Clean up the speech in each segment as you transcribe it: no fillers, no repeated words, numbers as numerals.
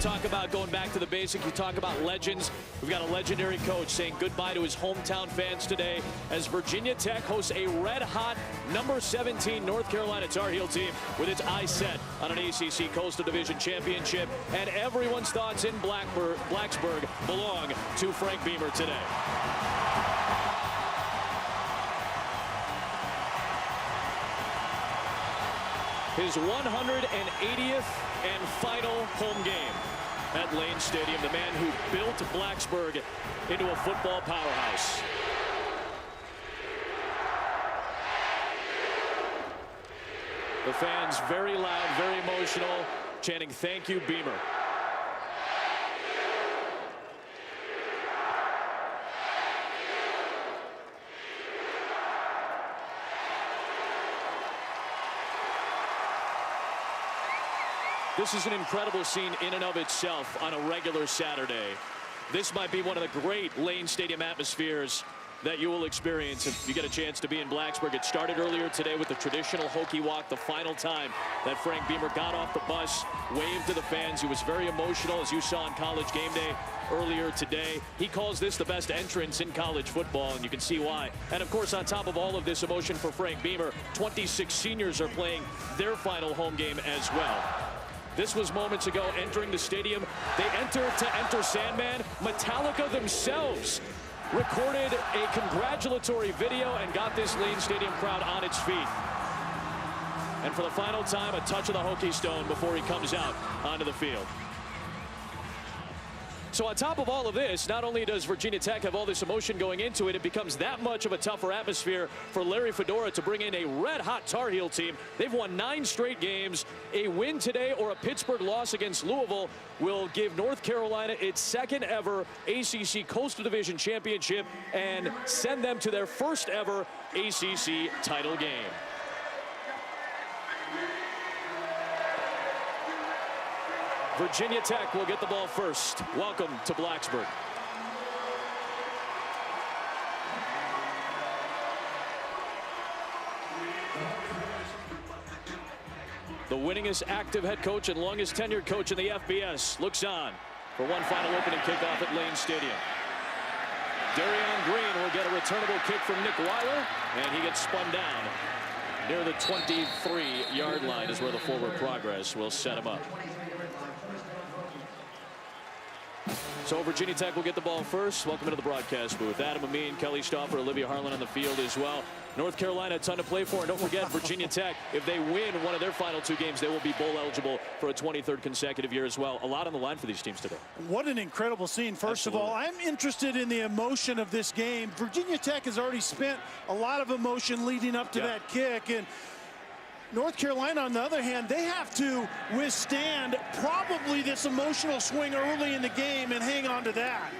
talk about going back to the basics, you talk about legends. We've got a legendary coach saying goodbye to his hometown fans today as Virginia Tech hosts a red-hot number 17 North Carolina Tar Heel team with its eyes set on an ACC Coastal Division championship. And everyone's thoughts in Blacksburg belong to Frank Beamer today. His 180th and final home game at Lane Stadium. The man who built Blacksburg into a football powerhouse. The fans very loud, very emotional, chanting, "Thank you, Beamer." This is an incredible scene in and of itself on a regular Saturday. This might be one of the great Lane Stadium atmospheres that you will experience if you get a chance to be in Blacksburg. It started earlier today with the traditional Hokie Walk, the final time that Frank Beamer got off the bus, waved to the fans. He was very emotional, as you saw on College Game Day earlier today. He calls this the best entrance in college football, and you can see why. And of course, on top of all of this emotion for Frank Beamer, 26 seniors are playing their final home game as well. This was moments ago entering the stadium. They enter to enter Sandman. Metallica themselves recorded a congratulatory video and got this Lane Stadium crowd on its feet. And for the final time, a touch of the Hokie Stone before he comes out onto the field. So on top of all of this, not only does Virginia Tech have all this emotion going into it, it becomes that much of a tougher atmosphere for Larry Fedora to bring in a red-hot Tar Heel team. They've won 9 straight games. A win today or a Pittsburgh loss against Louisville will give North Carolina its second ever ACC Coastal Division championship and send them to their first ever ACC title game. Virginia Tech will get the ball first. Welcome to Blacksburg. The winningest active head coach and longest tenured coach in the FBS looks on for one final opening kickoff at Lane Stadium. Darion Green will get a returnable kick from Nick Weiler, and he gets spun down near the 23-yard line is where the forward progress will set him up. So Virginia Tech will get the ball first. Welcome into the broadcast booth. Adam Amin, Kelly Stauffer, Olivia Harlan on the field as well. North Carolina, a ton to play for. And don't forget, Virginia Tech, if they win one of their final 2 games, they will be bowl eligible for a 23rd consecutive year as well. A lot on the line for these teams today. What an incredible scene. First of all, I'm interested in the emotion of this game. Virginia Tech has already spent a lot of emotion leading up to that kick. And North Carolina, on the other hand, they have to withstand probably this emotional swing early in the game and hang on to that.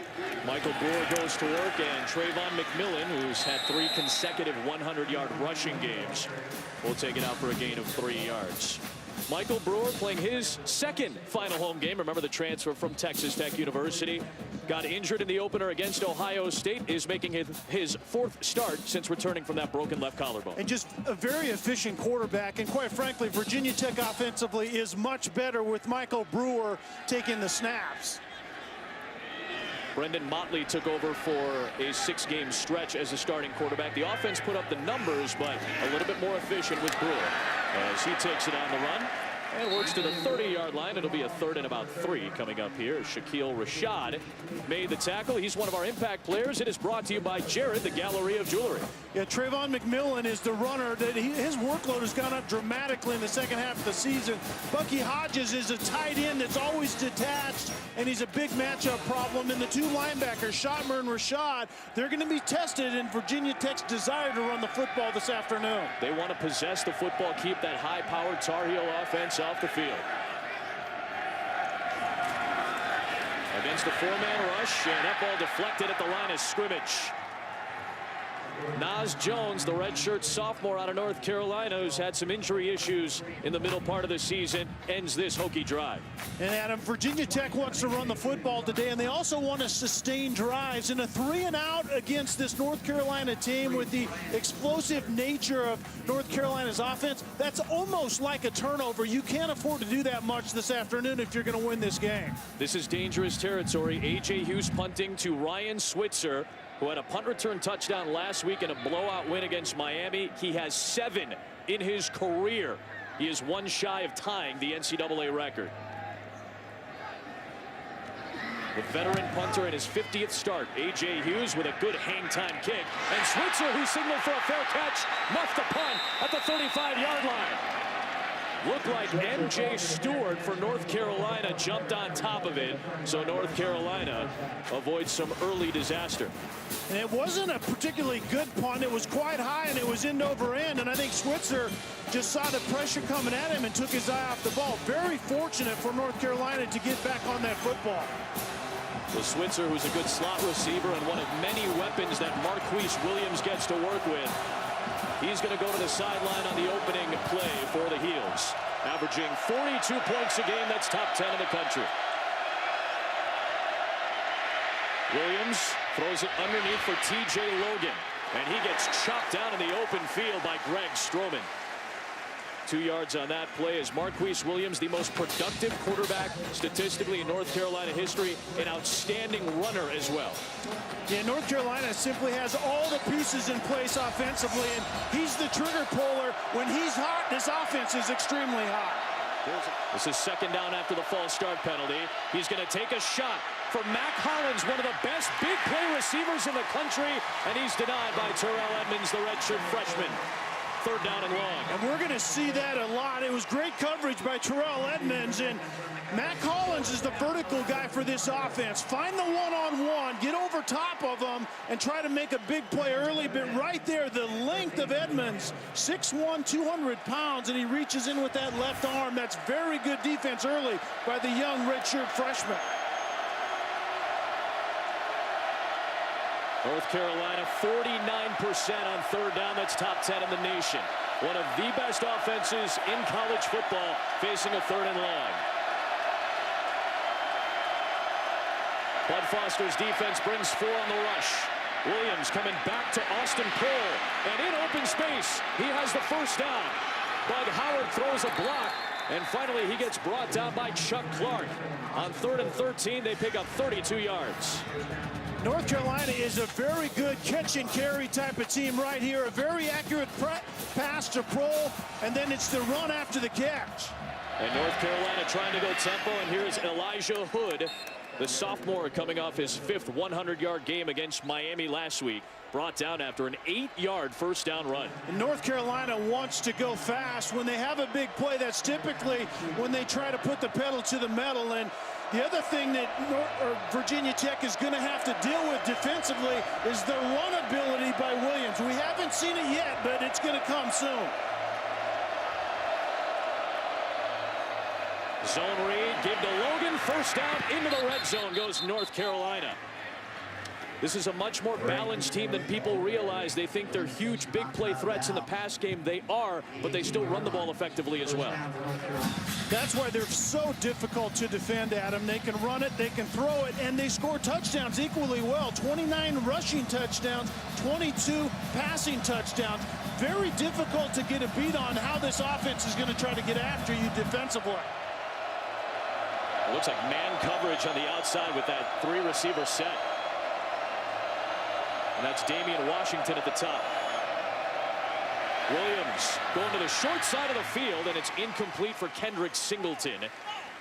Michael Brewer goes to work, and Trayvon McMillan, who's had 3 consecutive 100-yard rushing games, will take it out for a gain of 3 yards. Michael Brewer playing his second final home game. Remember, the transfer from Texas Tech University. Got injured in the opener against Ohio State. Is making his 4th start since returning from that broken left collarbone. And just a very efficient quarterback. And quite frankly, Virginia Tech offensively is much better with Michael Brewer taking the snaps. Brendan Motley took over for a 6-game stretch as a starting quarterback. The offense put up the numbers, but a little bit more efficient with Brewer as he takes it on the run and works to the 30-yard line. It'll be a 3rd and about 3 coming up here. Shaquille Rashad made the tackle. He's one of our impact players. It is brought to you by Jared, the Gallery of Jewelry. Yeah, Trayvon McMillan is the runner. His workload has gone up dramatically in the second half of the season. Bucky Hodges is a tight end that's always detached, and he's a big matchup problem. And the 2 linebackers, Shotmer and Rashad, they're going to be tested in Virginia Tech's desire to run the football this afternoon. They want to possess the football, keep that high-powered Tar Heel offense off the field. Against a 4-man rush, and that ball deflected at the line of scrimmage. Nas Jones, the redshirt sophomore out of North Carolina, who's had some injury issues in the middle part of the season, ends this Hokie drive. And Adam, Virginia Tech wants to run the football today, and they also want to sustain drives. And a 3-and-out against this North Carolina team with the explosive nature of North Carolina's offense, that's almost like a turnover. You can't afford to do that much this afternoon if you're going to win this game. This is dangerous territory. A.J. Hughes punting to Ryan Switzer, who had a punt return touchdown last week in a blowout win against Miami. He has 7 in his career. He is 1 shy of tying the NCAA record. The veteran punter in his 50th start, A.J. Hughes, with a good hang time kick. And Switzer, who signaled for a fair catch, muffed the punt at the 35-yard line. Looked like M.J. Stewart for North Carolina jumped on top of it, so North Carolina avoids some early disaster. And it wasn't a particularly good punt. It was quite high, and it was end over end. And I think Switzer just saw the pressure coming at him and took his eye off the ball. Very fortunate for North Carolina to get back on that football. The Switzer, who's a good slot receiver and one of many weapons that Maquise Williams gets to work with. He's going to go to the sideline on the opening play for the Heels, averaging 42 points a game. That's top 10 in the country. Williams throws it underneath for T.J. Logan, and he gets chopped down in the open field by Greg Stroman. 2 yards on that play as Maquise Williams, the most productive quarterback statistically in North Carolina history, an outstanding runner as well. Yeah, North Carolina simply has all the pieces in place offensively, and he's the trigger puller. When he's hot, this offense is extremely hot. This is second down after the false start penalty. He's going to take a shot for Mac Hollins, one of the best big play receivers in the country, and he's denied by Terrell Edmonds, the redshirt freshman. Third down and long. And we're going to see that a lot. It was great coverage by Terrell Edmonds, and Mac Hollins is the vertical guy for this offense. Find the one-on-one, get over top of him, and try to make a big play early. But right there, the length of Edmonds, 6'1", 200 pounds, and he reaches in with that left arm. That's very good defense early by the young redshirt freshman. North Carolina 49% on third down. That's top 10 in the nation. One of the best offenses in college football facing a third and long. Bud Foster's defense brings 4 on the rush. Williams coming back to Austin Poole, and in open space he has the first down. Bud Howard throws a block, and finally he gets brought down by Chuck Clark. On 3rd and 13 they pick up 32 yards. North Carolina is a very good catch and carry type of team right here. A very accurate pass to Prohl, and then it's the run after the catch. And North Carolina trying to go tempo, and here's Elijah Hood, the sophomore, coming off his 5th 100-yard game against Miami last week. Brought down after an 8-yard first down run. And North Carolina wants to go fast. When they have a big play, that's typically when they try to put the pedal to the metal. And the other thing that Virginia Tech is going to have to deal with defensively is the run ability by Williams. We haven't seen it yet, but it's going to come soon. Zone read, give to Logan, first down, into the red zone goes North Carolina. This is a much more balanced team than people realize. They think they're huge big play threats in the pass game. They are, but they still run the ball effectively as well. That's why they're so difficult to defend, Adam. They can run it, they can throw it, and they score touchdowns equally well. 29 rushing touchdowns, 22 passing touchdowns. Very difficult to get a beat on how this offense is going to try to get after you defensively. It looks like man coverage on the outside with that 3-receiver set. And that's Damian Washington at the top. Williams going to the short side of the field, and it's incomplete for Kendrick Singleton.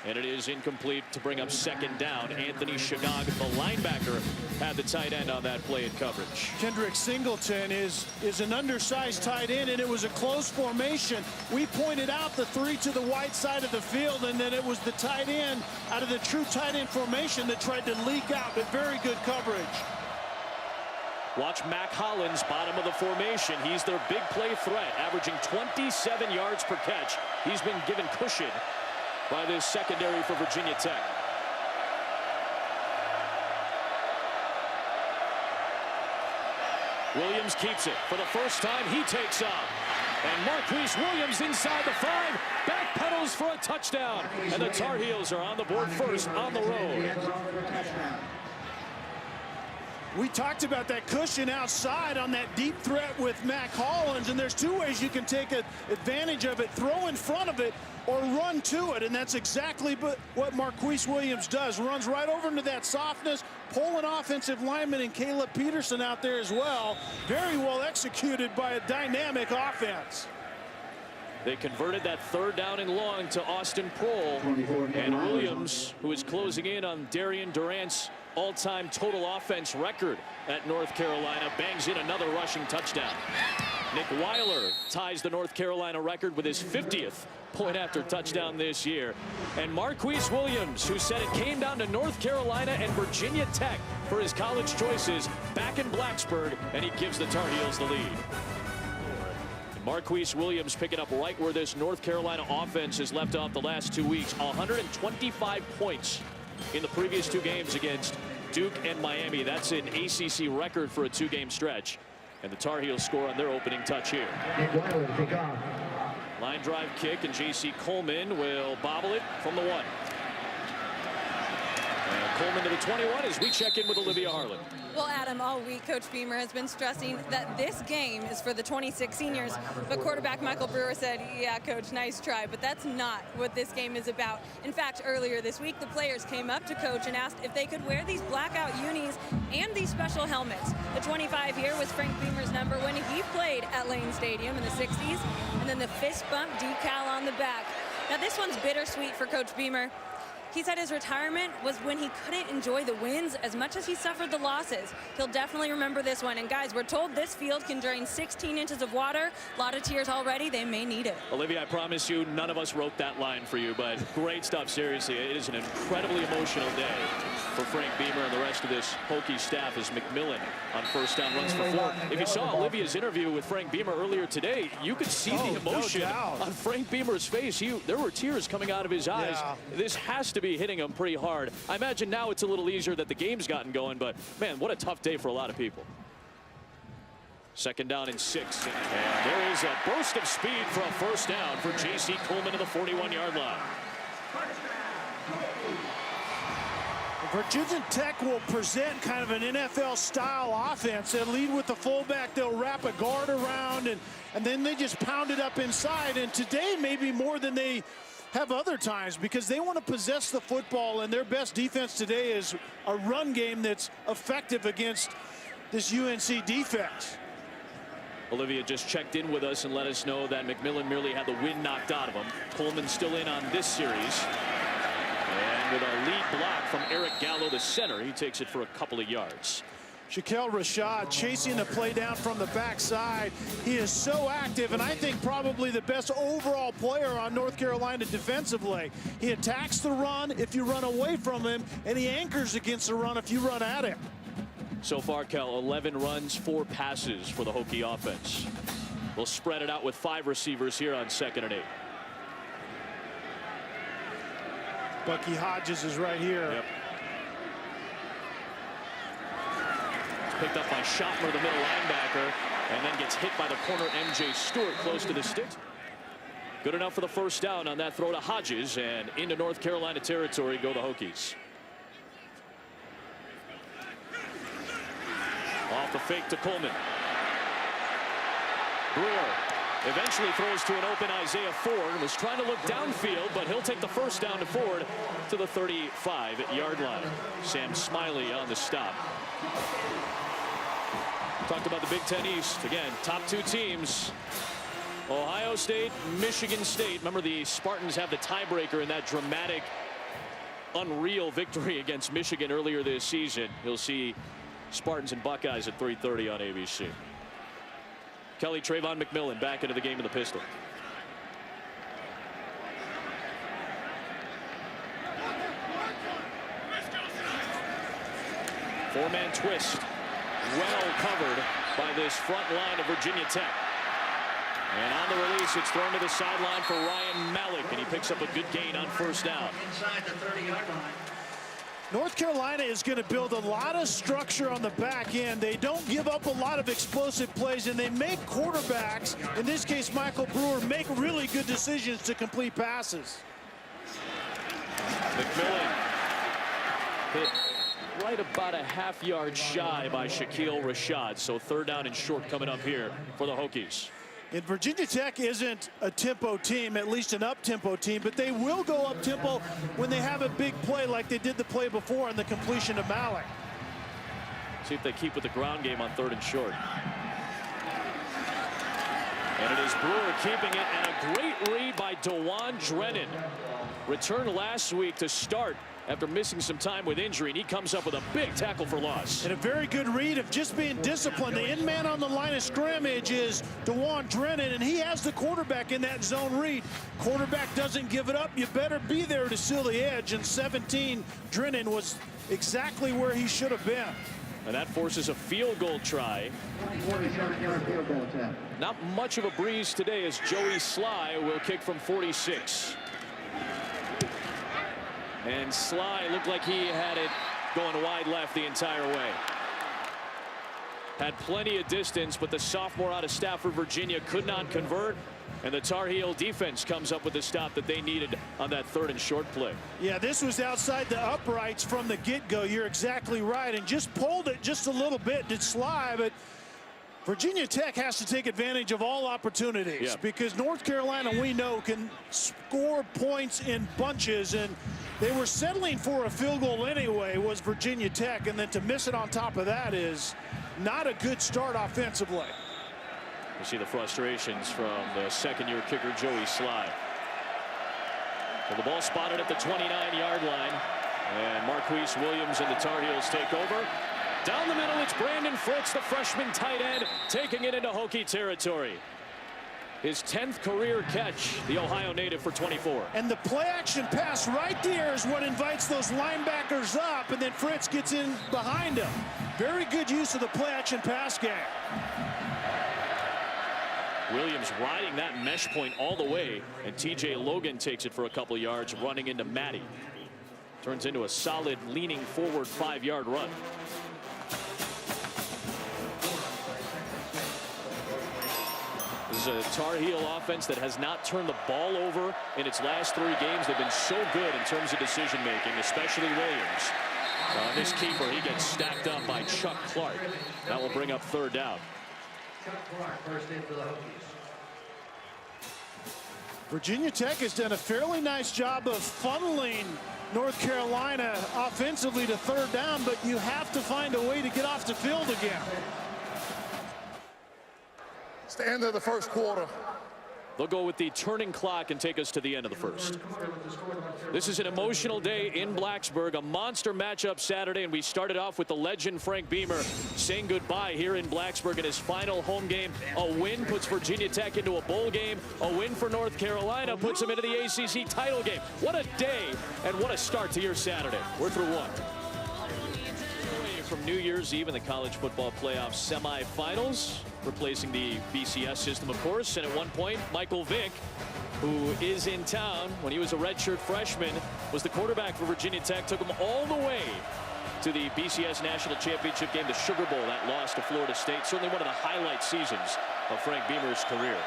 And it is incomplete to bring up second down. Anthony Shagog, the linebacker, had the tight end on that play in coverage. Kendrick Singleton is an undersized tight end, and it was a close formation. We pointed out the 3 to the white side of the field, and then it was the tight end out of the true tight end formation that tried to leak out, but very good coverage. Watch Mac Hollins, bottom of the formation. He's their big play threat, averaging 27 yards per catch. He's been given cushion by this secondary for Virginia Tech. Williams keeps it. For the first time, he takes off. And Maquise Williams inside the 5, backpedals for a touchdown. And the Tar Heels are on the board first on the road. We talked about that cushion outside on that deep threat with Mac Hollins, and there's two ways you can take advantage of it: throw in front of it or run to it, and that's exactly what Maquise Williams does. Runs right over into that softness, pulling offensive lineman and Caleb Peterson out there as well. Very well executed by a dynamic offense. They converted that 3rd down and long to Austin Prohl, and Williams, who is closing in on Darian Durant's all-time total offense record at North Carolina, bangs in another rushing touchdown. Nick Weiler ties the North Carolina record with his 50th point after touchdown this year. And Maquise Williams, who said it came down to North Carolina and Virginia Tech for his college choices, back in Blacksburg, and he gives the Tar Heels the lead. Maquise Williams picking up right where this North Carolina offense has left off the last 2 weeks. 125 points in the previous 2 games against Duke and Miami. That's an ACC record for a 2-game stretch. And the Tar Heels score on their opening touch here. Line drive kick, and J.C. Coleman will bobble it from the 1. And Coleman to the 21 as we check in with Olivia Harlan. Well, Adam, all week Coach Beamer has been stressing that this game is for the 26 seniors. But quarterback Michael Brewer said, yeah, Coach, nice try, but that's not what this game is about. In fact, earlier this week, the players came up to Coach and asked if they could wear these blackout unis and these special helmets. The 25 here was Frank Beamer's number when he played at Lane Stadium in the 60s, and then the fist bump decal on the back. Now, this one's bittersweet for Coach Beamer. He said his retirement was when he couldn't enjoy the wins as much as he suffered the losses. He'll definitely remember this one. And guys, we're told this field can drain 16 inches of water. A lot of tears already. They may need it. Olivia, I promise you, none of us wrote that line for you, but great stuff. Seriously, it is an incredibly emotional day for Frank Beamer and the rest of this Hokie staff as McMillan on 1st down runs for 4. If you saw Olivia's interview with Frank Beamer earlier today, you could see the emotion on Frank Beamer's face. There were tears coming out of his eyes. Yeah. This has to be hitting him pretty hard. I imagine now it's a little easier that the game's gotten going, but man, what a tough day for a lot of people. 2nd down and 6. And there is a burst of speed for a 1st down for J.C. Coleman to the 41-yard line. Virginia Tech will present kind of an NFL-style offense. They'll lead with the fullback. They'll wrap a guard around, and then they just pound it up inside. And today, maybe more than they have other times, because they want to possess the football, and their best defense today is a run game that's effective against this UNC defense. Olivia just checked in with us and let us know that McMillan merely had the wind knocked out of him. Coleman still in on this series. And with a lead block from Eric Gallo, the center, he takes it for a couple of yards. Shaquille Rashad chasing the play down from the backside. He is so active, and I think probably the best overall player on North Carolina defensively. He attacks the run if you run away from him, and he anchors against the run if you run at him. So far, Kel, 11 runs, 4 passes for the Hokie offense. We'll spread it out with 5 receivers here on 2nd and 8. Bucky Hodges is right here. Yep. Picked up by Schottmer, the middle linebacker, and then gets hit by the corner M.J. Stewart close to the stick. Good enough for the 1st down on that throw to Hodges, and into North Carolina territory go the Hokies. Off the fake to Coleman. Brewer eventually throws to an open Isaiah Ford. Was trying to look downfield, but he'll take the 1st down to Ford to the 35-yard line. Sam Smiley on the stop. Talked about the Big Ten East. Again, top 2 teams. Ohio State, Michigan State. Remember, the Spartans have the tiebreaker in that dramatic, unreal victory against Michigan earlier this season. You'll see Spartans and Buckeyes at 3:30 on ABC. Kelly, Trayvon McMillan back into the game in the pistol. Four-man twist. Well covered by this front line of Virginia Tech. And on the release, it's thrown to the sideline for Ryan Malik, and he picks up a good gain on 1st down. Inside the 30-yard line. North Carolina is going to build a lot of structure on the back end. They don't give up a lot of explosive plays, and they make quarterbacks, in this case Michael Brewer, make really good decisions to complete passes. McMillan hit right about a half-yard shy by Shaquille Rashad. So 3rd down and short coming up here for the Hokies. And Virginia Tech isn't a tempo team, at least an up-tempo team, but they will go up-tempo when they have a big play like they did the play before on the completion to Malik. See if they keep with the ground game on 3rd and short. And it is Brewer keeping it, and a great read by DeJuan Drennan. Returned last week to start after missing some time with injury, and he comes up with a big tackle for loss. And a very good read of just being disciplined. The end man on the line of scrimmage is DeJuan Drennan, and he has the quarterback in that zone read. Quarterback doesn't give it up. You better be there to seal the edge. And 17, Drennan was exactly where he should have been. And that forces a field goal try. Not much of a breeze today as Joey Sly will kick from 46. And Sly looked like he had it going wide left the entire way. Had plenty of distance, but the sophomore out of Stafford, Virginia could not convert. And the Tar Heel defense comes up with the stop that they needed on that 3rd and short play. Yeah, this was outside the uprights from the get-go. You're exactly right. And just pulled it just a little bit, did Sly, but Virginia Tech has to take advantage of all opportunities because North Carolina, we know, can score points in bunches, and they were settling for a field goal anyway, was Virginia Tech, and then to miss it on top of that is not a good start offensively. You see the frustrations from the 2nd-year kicker Joey Sly. So the ball spotted at the 29-yard line, and Maquise Williams and the Tar Heels take over. Down the middle, it's Brandon Fritz, the freshman tight end, taking it into Hokie territory. His 10th career catch, the Ohio native, for 24. And the play-action pass right there is what invites those linebackers up, and then Fritz gets in behind him. Very good use of the play-action pass game. Williams riding that mesh point all the way, and TJ Logan takes it for a couple yards, running into Matty. Turns into a solid leaning forward 5-yard run. This is a Tar Heel offense that has not turned the ball over in its last 3 games. They've been so good in terms of decision making, especially Williams. This keeper, he gets stacked up by Chuck Clark. That will bring up 3rd down. Virginia Tech has done a fairly nice job of funneling North Carolina offensively to 3rd down, but you have to find a way to get off the field again. It's the end of the 1st quarter. They'll go with the turning clock and take us to the end of the 1st. This is an emotional day in Blacksburg, a monster matchup Saturday, and we started off with the legend Frank Beamer saying goodbye here in Blacksburg in his final home game. A win puts Virginia Tech into a bowl game. A win for North Carolina puts them into the ACC title game. What a day and what a start to your Saturday. We're through 1. From New Year's Eve in the college football playoff semifinals, replacing the BCS system, of course. And at one point, Michael Vick, who is in town when he was a redshirt freshman, was the quarterback for Virginia Tech, took him all the way to the BCS National Championship game, the Sugar Bowl, that loss to Florida State. Certainly one of the highlight seasons of Frank Beamer's career.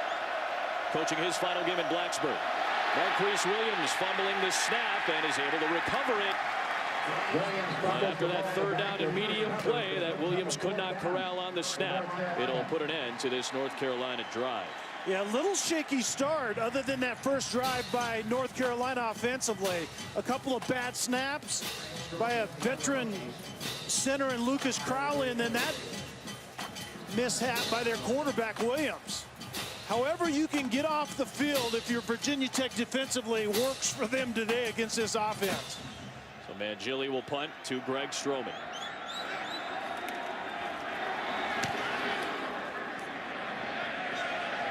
Coaching his final game in Blacksburg, Maquise Williams fumbling the snap and is able to recover it. After that 3rd down and medium play that Williams could not corral on the snap, it'll put an end to this North Carolina drive. Yeah, a little shaky start other than that first drive by North Carolina offensively. A couple of bad snaps by a veteran center in Lucas Crowley, and then that mishap by their quarterback Williams. However you can get off the field if you're Virginia Tech defensively works for them today against this offense. So Mangili will punt to Greg Stroman.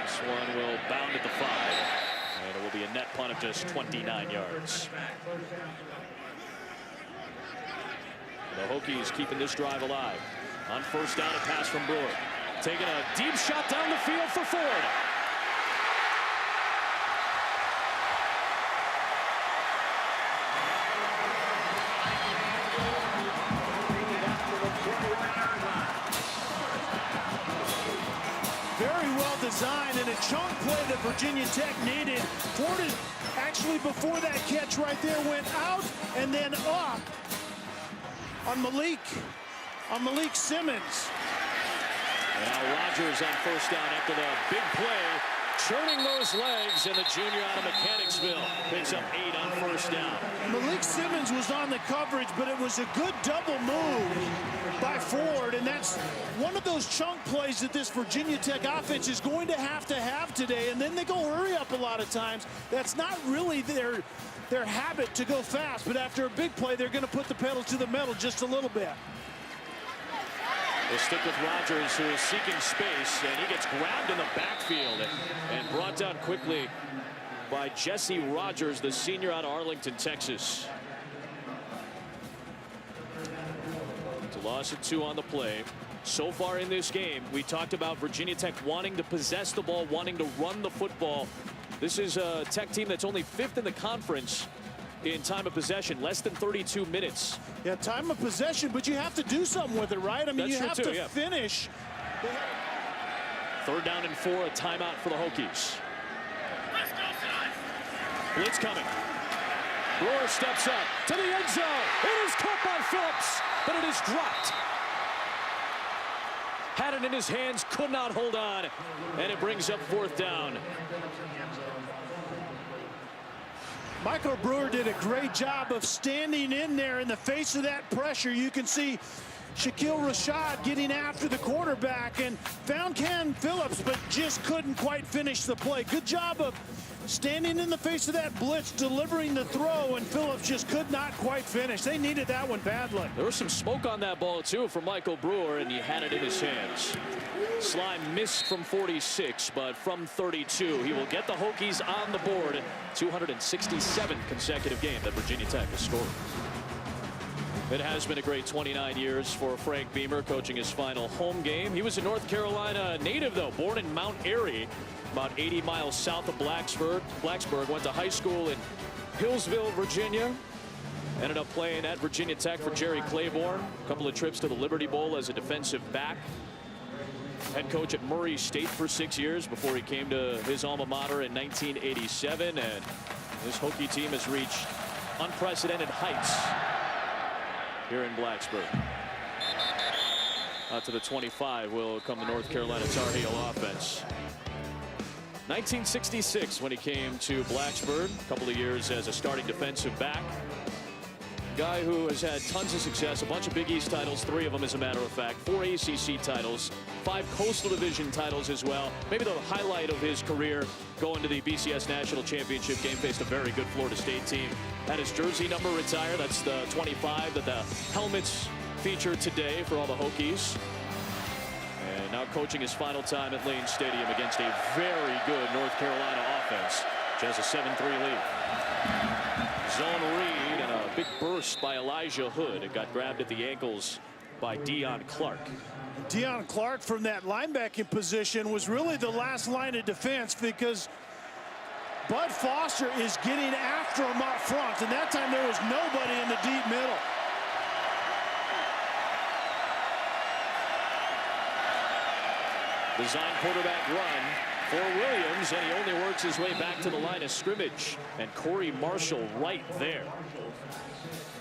This one will bound at the 5, and it will be a net punt of just 29 yards. The Hokies keeping this drive alive. On 1st down, a pass from Brewer. Taking a deep shot down the field for Ford. design and a chunk play that Virginia Tech needed. Ford is actually, before that catch right there, went out and then up on Malik Simmons. And now Rogers on first down after the big play, churning those legs, and the junior out of Mechanicsville picks up 8 on first down. Malik Simmons was on the coverage, but it was a good double move by Ford, and that's one of those chunk plays that this Virginia Tech offense is going to have today, and then they go hurry up a lot of times. That's not really their habit to go fast, but after a big play, they're going to put the pedal to the metal just a little bit. We'll stick with Rogers, who is seeking space, and he gets grabbed in the backfield and brought down quickly by Jesse Rogers, the senior out of Arlington, Texas. It's a loss of 2 on the play. So far in this game, we talked about Virginia Tech wanting to possess the ball, wanting to run the football. This is a Tech team that's only 5th in the conference in time of possession, less than 32 minutes. Yeah, time of possession, but you have to do something with it, right? I mean, That's you have true to finish. 3rd down and 4, a timeout for the Hokies. Blitz coming. Brewer steps up to the end zone. It is caught by Phillips, but it is dropped. Had it in his hands, could not hold on, and it brings up 4th down. Michael Brewer did a great job of standing in there in the face of that pressure. You can see Shaquille Rashad getting after the quarterback and found Ken Phillips, but just couldn't quite finish the play. Good job of standing in the face of that blitz, delivering the throw, and Phillips just could not quite finish. They needed that one badly. There was some smoke on that ball, too, from Michael Brewer, and he had it in his hands. Slime missed from 46, but from 32, he will get the Hokies on the board. 267th consecutive game that Virginia Tech has scored. It has been a great 29 years for Frank Beamer, coaching his final home game. He was a North Carolina native, though, born in Mount Airy, about 80 miles south of Blacksburg. Went to high school in Hillsville, Virginia. Ended up playing at Virginia Tech for Jerry Claiborne. A couple of trips to the Liberty Bowl as a defensive back. Head coach at Murray State for 6 years before he came to his alma mater in 1987. And this Hokie team has reached unprecedented heights here in Blacksburg. Out to the 25 will come the North Carolina Tar Heel offense. 1966 when he came to Blacksburg, a couple of years as a starting defensive back. Guy who has had tons of success, a bunch of Big East titles, 3 of them as a matter of fact, 4 ACC titles, 5 Coastal Division titles as well. Maybe the highlight of his career going to the BCS National Championship game, faced a very good Florida State team. Had his jersey number retired. That's the 25 that the helmets feature today for all the Hokies. And now coaching his final time at Lane Stadium against a very good North Carolina offense, which has a 7-3 lead. Zone read and a big burst by Elijah Hood. It got grabbed at the ankles by Deion Clark. Deion Clark from that linebacking position was really the last line of defense, because Bud Foster is getting after him up front, and that time there was nobody in the deep middle. Design quarterback run for Williams, and he only works his way back to the line of scrimmage, and Corey Marshall right there.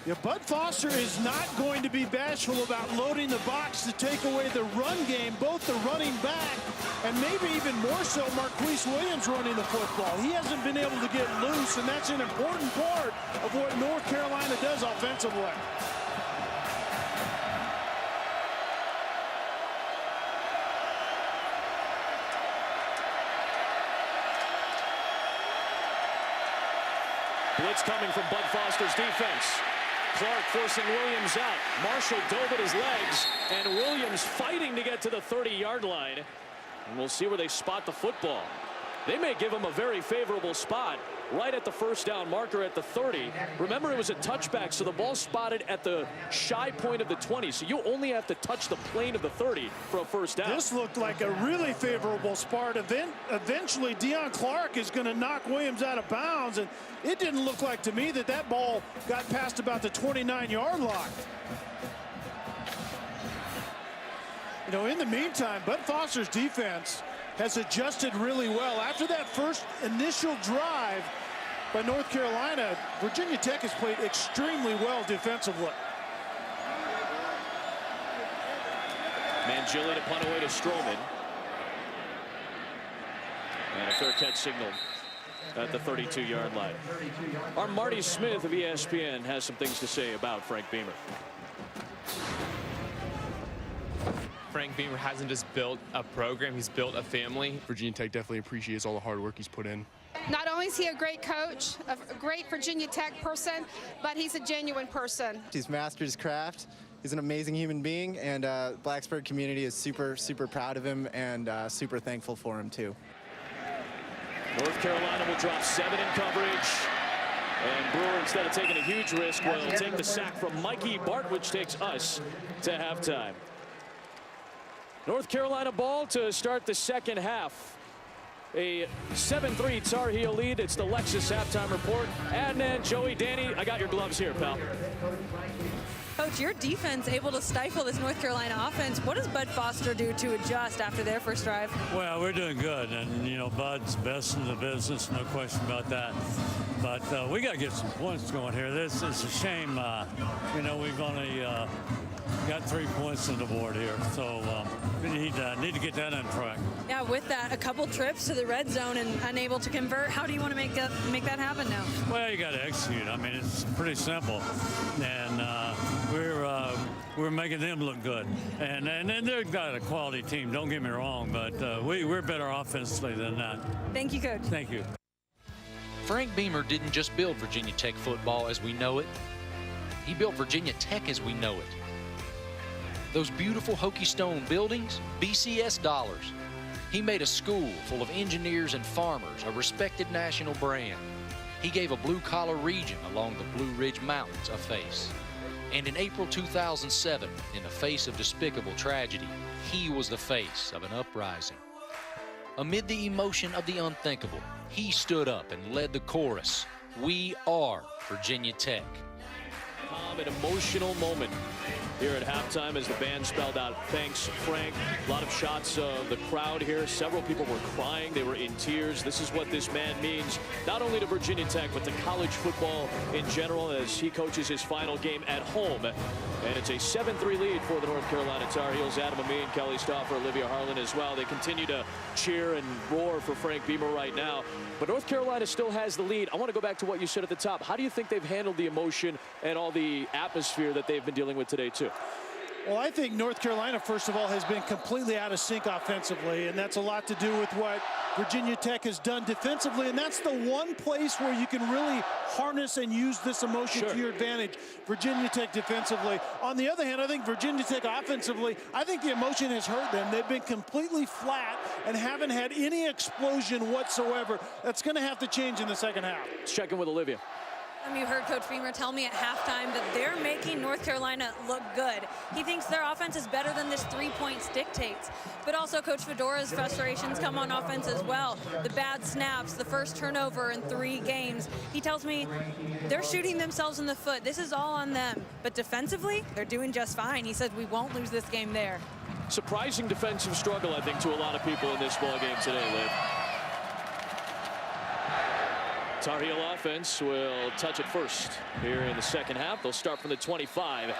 Yeah, Bud Foster is not going to be bashful about loading the box to take away the run game, both the running back and maybe even more so Maquise Williams running the football. He hasn't been able to get loose, and that's an important part of what North Carolina does offensively. Blitz coming from Bud Foster's defense. Clark forcing Williams out. Marshall dove at his legs, and Williams fighting to get to the 30-yard line. And we'll see where they spot the football. They may give him a very favorable spot right at the first down marker at the 30. Remember, it was a touchback, so the ball spotted at the shy point of the 20. So you only have to touch the plane of the 30 for a first down. This looked like a really favorable spot. Eventually, Deion Clark is going to knock Williams out of bounds, and it didn't look like to me that that ball got past about the 29-yard line. You know, in the meantime, Bud Foster's defense has adjusted really well. After that first initial drive by North Carolina, Virginia Tech has played extremely well defensively. Mangili to punt away to Stroman. And a fair catch signal at the 32-yard line. Our Marty Smith of ESPN has some things to say about Frank Beamer. Frank Beamer hasn't just built a program, he's built a family. Virginia Tech definitely appreciates all the hard work he's put in. Not only is he a great coach, a great Virginia Tech person, but he's a genuine person. He's mastered his craft. He's an amazing human being, and Blacksburg community is super, super proud of him and super thankful for him, too. North Carolina will drop 7 in coverage. And Brewer, instead of taking a huge risk, will take the sack from Mikey Bart, which takes us to halftime. North Carolina ball to start the second half. A 7-3 Tar Heel lead. It's the Lexus halftime report. Adnan, Joey, Danny, I got your gloves here, pal. Coach, your defense able to stifle this North Carolina offense. What does Bud Foster do to adjust after their first drive? Well, we're doing good, and you know, Bud's best in the business, no question about that. But we got to get some points going here. This is a shame. You know, we've only got 3 points on the board here, so we need to get that on track. Yeah, with that, a couple trips to the red zone and unable to convert. How do you want to make that happen now? Well, you got to execute. I mean, it's pretty simple, and we're making them look good, and they've got a quality team. Don't get me wrong, but we're better offensively than that. Thank you, Coach. Thank you. Frank Beamer didn't just build Virginia Tech football as we know it. He built Virginia Tech as we know it. Those beautiful Hokie Stone buildings, BCS dollars. He made a school full of engineers and farmers, a respected national brand. He gave a blue-collar region along the Blue Ridge Mountains a face. And in April 2007, in the face of despicable tragedy, he was the face of an uprising. Amid the emotion of the unthinkable, he stood up and led the chorus, "We are Virginia Tech." An emotional moment here at halftime as the band spelled out thanks Frank. A lot of shots of the crowd here. Several people were crying. They were in tears. This is what this man means not only to Virginia Tech but to college football in general as he coaches his final game at home. And it's a 7-3 lead for the North Carolina Tar Heels. Adam Amin, Kelly Stauffer, Olivia Harlan as well. They continue to cheer and roar for Frank Beamer right now. But North Carolina still has the lead. I want to go back to what you said at the top. How do you think they've handled the emotion and all the atmosphere that they've been dealing with today too? Well, I think North Carolina, first of all, has been completely out of sync offensively, and that's a lot to do with what Virginia Tech has done defensively, and that's the one place where you can really harness and use this emotion to your advantage, Virginia Tech defensively. On the other hand, I think Virginia Tech offensively, I think the emotion has hurt them. They've been completely flat and haven't had any explosion whatsoever. That's going to have to change in the second half. Let's check in with Olivia. You heard Coach Beamer tell me at halftime that they're making North Carolina look good. He thinks their offense is better than this 3 points dictates. But also Coach Fedora's frustrations come on offense as well. The bad snaps, the first turnover in 3 games. He tells me they're shooting themselves in the foot. This is all on them. But defensively, they're doing just fine. He says we won't lose this game there. Surprising defensive struggle, I think, to a lot of people in this ball game today, Liv. Tar Heel offense will touch it first here in the second half. They'll start from the 25.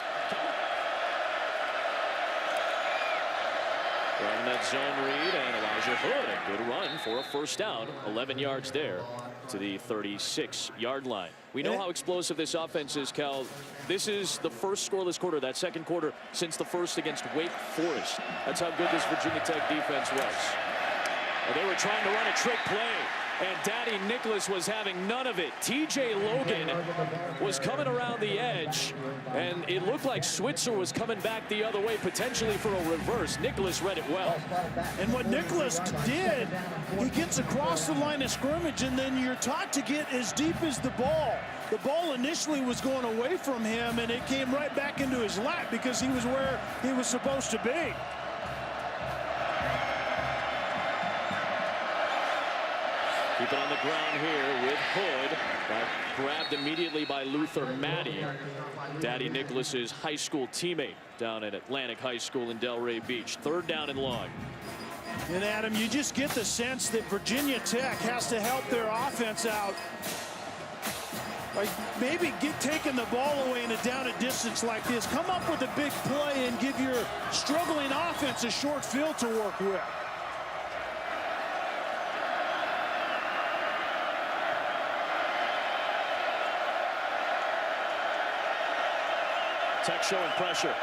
Running that zone read, and Elijah Hood, a good run for a first down. 11 yards there to the 36-yard line. We know how explosive this offense is, Cal. This is the first scoreless quarter, that second quarter, since the first against Wake Forest. That's how good this Virginia Tech defense was. And they were trying to run a trick play, and Daddy Nicholas was having none of it. TJ Logan was coming around the edge, and it looked like Switzer was coming back the other way, potentially for a reverse. Nicholas read it well. And what Nicholas did, he gets across the line of scrimmage, and then you're taught to get as deep as the ball. The ball initially was going away from him, and it came right back into his lap because he was where he was supposed to be. Keep it on the ground here with Hood. Grabbed immediately by Luther Maddie, Daddy Nicholas's high school teammate down at Atlantic High School in Delray Beach. Third down and long. And Adam, you just get the sense that Virginia Tech has to help their offense out. Like maybe taking the ball away in a down and distance like this. Come up with a big play and give your struggling offense a short field to work with. Tech showing pressure.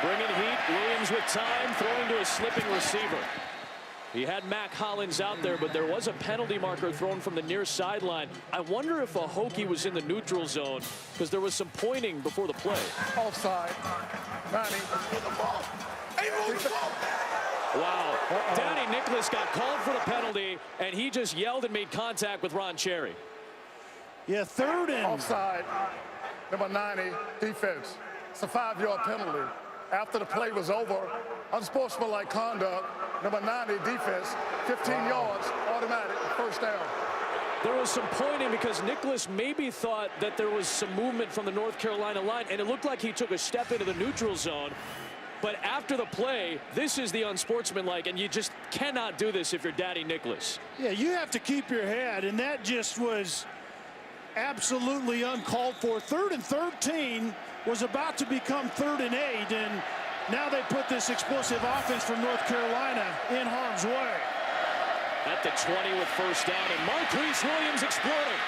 Bringing heat. Williams with time, throwing to a slipping receiver. He had Mac Hollins out there, but there was a penalty marker thrown from the near sideline. I wonder if a Hokie was in the neutral zone because there was some pointing before the play. Offside. 90. Wow. Danny Nicholas got called for the penalty, and he just yelled and made contact with Ron Cherry. Yeah, third and. Offside. Number 90, defense. It's a 5-yard penalty. After the play was over, unsportsmanlike conduct. Number 90, defense, 15 yards, automatic, first down. There was some pointing because Nicholas maybe thought that there was some movement from the North Carolina line, and it looked like he took a step into the neutral zone. But after the play, this is the unsportsmanlike, and you just cannot do this if you're Danny Nicholas. Yeah, you have to keep your head, and that just was absolutely uncalled for. 3rd and 13 was about to become 3rd and 8, and now they put this explosive offense from North Carolina in harm's way. At the 20 with first down, and Maquise Williams exploding.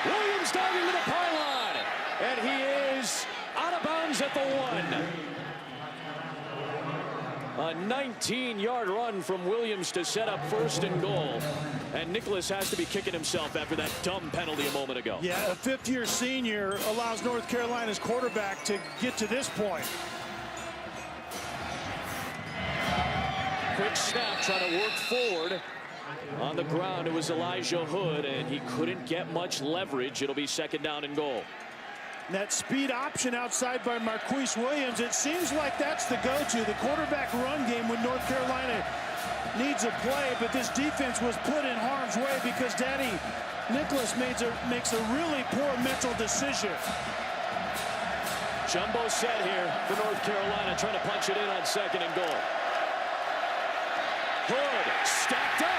Williams diving to the pylon, and he is out of bounds at the 1. A 19-yard run from Williams to set up 1st and goal. And Nicholas has to be kicking himself after that dumb penalty a moment ago. Yeah, a 5th-year senior allows North Carolina's quarterback to get to this point. Quick snap, trying to work forward. On the ground, it was Elijah Hood, and he couldn't get much leverage. It'll be 2nd down and goal. That speed option outside by Maquise Williams, it seems like that's the go-to. The quarterback run game when North Carolina needs a play, but this defense was put in harm's way because Danny Nicholas makes a really poor mental decision. Jumbo set here for North Carolina, trying to punch it in on 2nd and goal. Hood stacked up.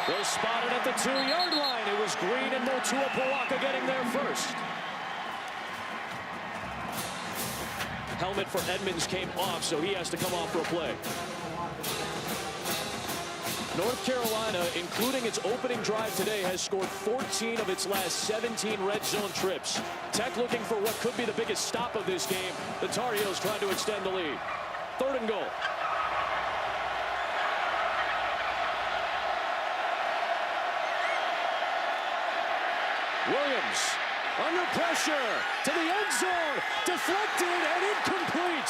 They'll spot it at the 2-yard line. It was Green and Motua Pawaka getting there first. Helmet for Edmonds came off, so he has to come off for a play. North Carolina, including its opening drive today, has scored 14 of its last 17 red zone trips. Tech looking for what could be the biggest stop of this game. The Tar Heels trying to extend the lead. 3rd and goal. Williams under pressure to the end zone, deflected and incomplete.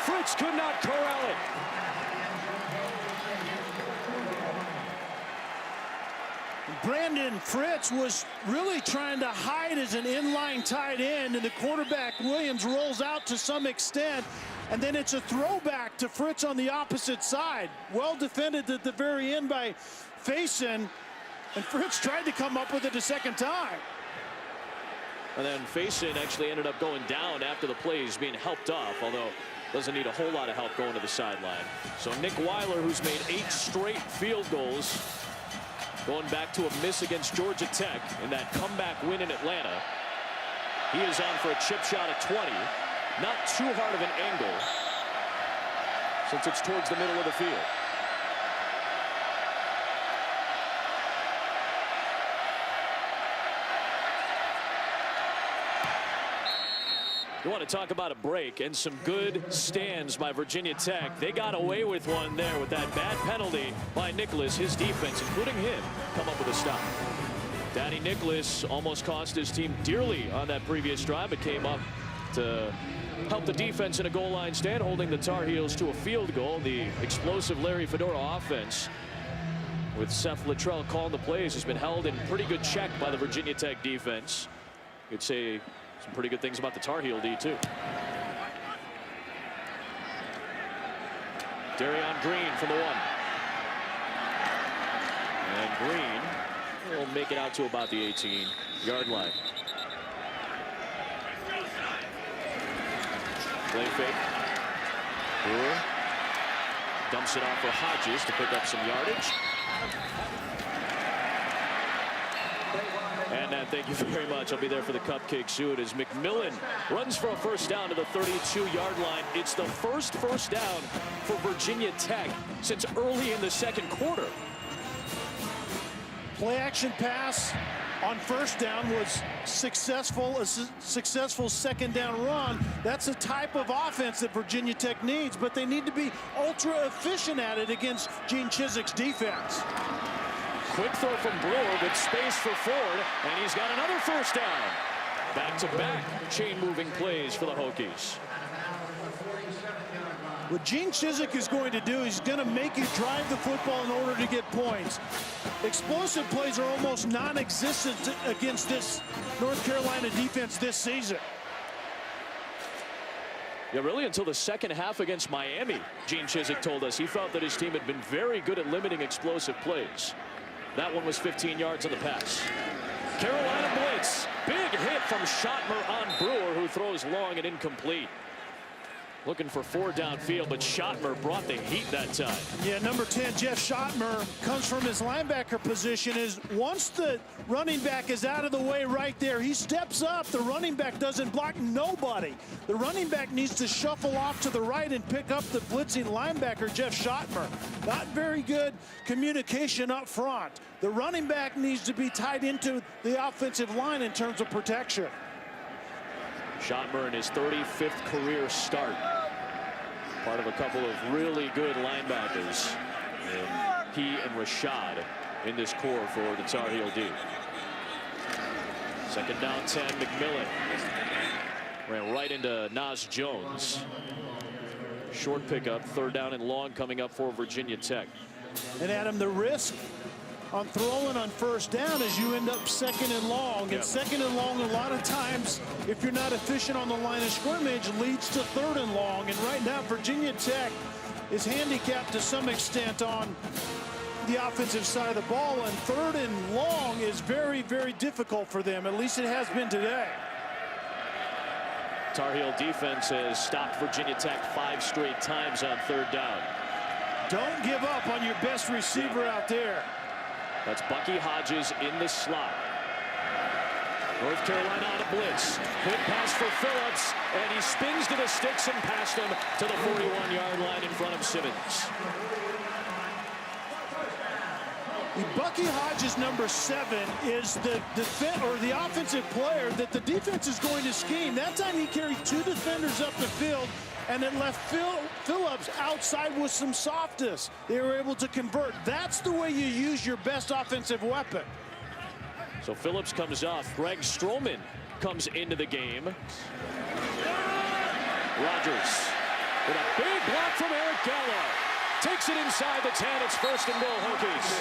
Fritz could not corral it. Brandon Fritz was really trying to hide as an inline tight end, and the quarterback Williams rolls out to some extent, and then it's a throwback to Fritz on the opposite side. Well defended at the very end by Faison. And Fritz tried to come up with it a 2nd time. And then Faison actually ended up going down after the play. He's being helped off, although doesn't need a whole lot of help going to the sideline. So Nick Weiler, who's made 8 straight field goals, going back to a miss against Georgia Tech in that comeback win in Atlanta. He is on for a chip shot at 20. Not too hard of an angle since it's towards the middle of the field. You want to talk about a break and some good stands by Virginia Tech. They got away with one there with that bad penalty by Nicholas. His defense, including him, come up with a stop. Danny Nicholas almost cost his team dearly on that previous drive, but came up to help the defense in a goal line stand, holding the Tar Heels to a field goal. The explosive Larry Fedora offense, with Seth Luttrell calling the plays, has been held in pretty good check by the Virginia Tech defense. You'd say some pretty good things about the Tar Heel D, too. Darion Green from the 1. And Green will make it out to about the 18-yard line. Play fake. Brewer dumps it off for Hodges to pick up some yardage. And thank you very much. I'll be there for the cupcake soon as McMillan runs for a first down to the 32-yard line. It's the first down for Virginia Tech since early in the second quarter. Play action pass on first down was successful. A successful second down run. That's the type of offense that Virginia Tech needs, but they need to be ultra efficient at it against Gene Chizik's defense. Quick throw from Brewer with space for Ford, and he's got another first down. Back-to-back chain-moving plays for the Hokies. What Gene Chizik is going to do, he's going to make you drive the football in order to get points. Explosive plays are almost non-existent against this North Carolina defense this season. Yeah, really until the second half against Miami, Gene Chizik told us he felt that his team had been very good at limiting explosive plays. That one was 15 yards on the pass. Carolina blitz. Big hit from Schottmer on Brewer, who throws long and incomplete. Looking for 4 downfield, but Schottmer brought the heat that time. Yeah, number 10, Jeff Schottmer, comes from his linebacker position. Is once the running back is out of the way right there, he steps up. The running back doesn't block nobody. The running back needs to shuffle off to the right and pick up the blitzing linebacker, Jeff Schottmer. Not very good communication up front. The running back needs to be tied into the offensive line in terms of protection. Schottmer in his 35th career start. Part of a couple of really good linebackers. And he and Rashad in this core for the Tar Heel D. Second down 10, McMillan. Ran right into Nas Jones. Short pickup, 3rd down and long coming up for Virginia Tech. And Adam, the risk on throwing on first down is you end up 2nd and long. And 2nd and long, a lot of times, if you're not efficient on the line of scrimmage, leads to 3rd and long. And right now, Virginia Tech is handicapped to some extent on the offensive side of the ball. And 3rd and long is very, very difficult for them. At least it has been today. Tar Heel defense has stopped Virginia Tech 5 straight times on 3rd down. Don't give up on your best receiver out there. That's Bucky Hodges in the slot. North Carolina on a blitz. Quick pass for Phillips, and he spins to the sticks and past him to the 41-yard line in front of Simmons. Bucky Hodges, number 7, is the offensive player that the defense is going to scheme. That time he carried 2 defenders up the field, and it left Phillips outside with some softness. They were able to convert. That's the way you use your best offensive weapon. So Phillips comes off. Greg Stroman comes into the game. Rogers with a big block from Eric Gallo. Takes it inside the 10. It's 1st and goal, Hokies.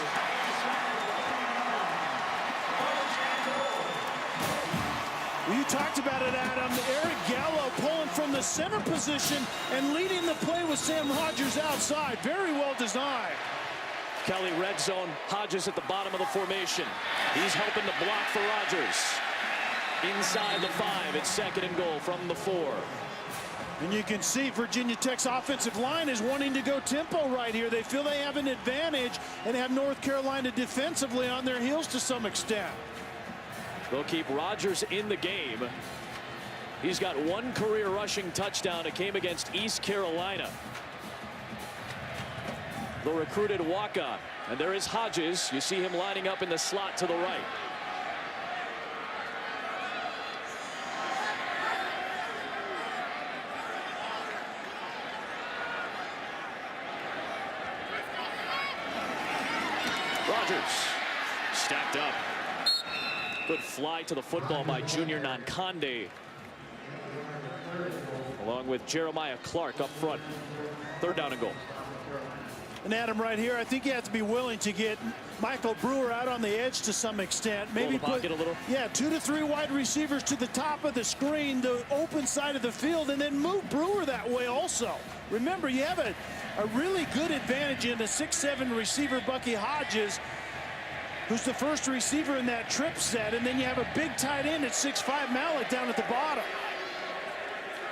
You talked about it, Adam. Eric Gallo pulling from the center position and leading the play with Sam Hodges outside. Very well designed. Kelly red zone. Hodges at the bottom of the formation. He's helping to block for Rogers. Inside the 5. It's 2nd and goal from the 4. And you can see Virginia Tech's offensive line is wanting to go tempo right here. They feel they have an advantage and have North Carolina defensively on their heels to some extent. They'll keep Rogers in the game. He's got 1 career rushing touchdown. It came against East Carolina. The recruited walk-on. And there is Hodges. You see him lining up in the slot to the right. Rogers stacked up. Good fly to the football by Junior Nonconde, along with Jeremiah Clark up front. 3rd down and goal. And Adam, right here, I think you have to be willing to get Michael Brewer out on the edge to some extent. Maybe put a little. Yeah, 2 to 3 wide receivers to the top of the screen, the open side of the field, and then move Brewer that way also. Remember, you have a really good advantage in the 6'7" receiver, Bucky Hodges, who's the first receiver in that trip set, and then you have a big tight end at 6'5", Mallett down at the bottom.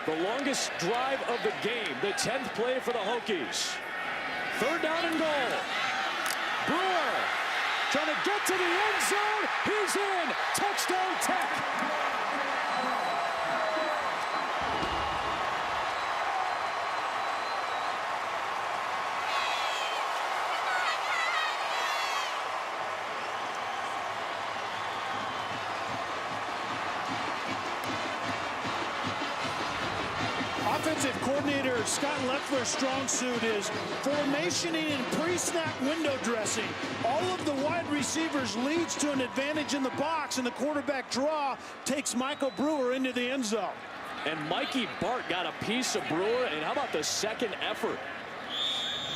The longest drive of the game, the 10th play for the Hokies. 3rd down and goal. Brewer trying to get to the end zone. He's in. Touchdown Tech. Offensive coordinator Scott Leffler's strong suit is formationing and pre-snap window dressing. All of the wide receivers leads to an advantage in the box, and the quarterback draw takes Michael Brewer into the end zone. And Mikey Bart got a piece of Brewer, and how about the second effort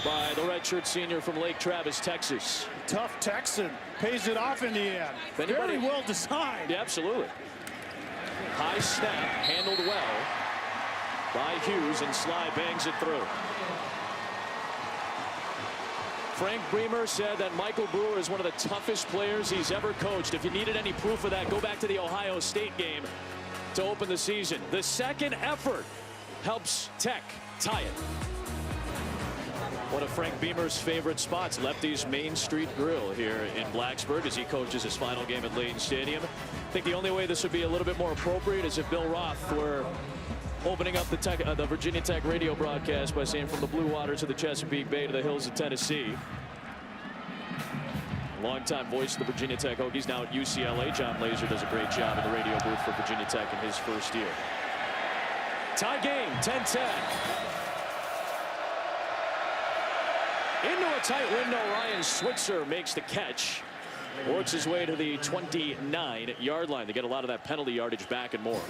by the redshirt senior from Lake Travis, Texas. Tough Texan pays it off in the end. Very well designed. Yeah, absolutely. High snap, handled well by Hughes, and Sly bangs it through. Frank Beamer said that Michael Brewer is one of the toughest players he's ever coached. If you needed any proof of that, go back to the Ohio State game to open the season. The second effort helps Tech tie it. One of Frank Beamer's favorite spots, Lefty's Main Street Grill here in Blacksburg, as he coaches his final game at Lane Stadium. I think the only way this would be a little bit more appropriate is if Bill Roth were opening up the Virginia Tech radio broadcast by saying, from the blue waters of the Chesapeake Bay to the hills of Tennessee. Longtime voice of the Virginia Tech Hokies, now at UCLA. John Laser does a great job in the radio booth for Virginia Tech in his first year. Tie game, 10-10. Into a tight window, Ryan Switzer makes the catch. Works his way to the 29-yard line. They get a lot of that penalty yardage back and more.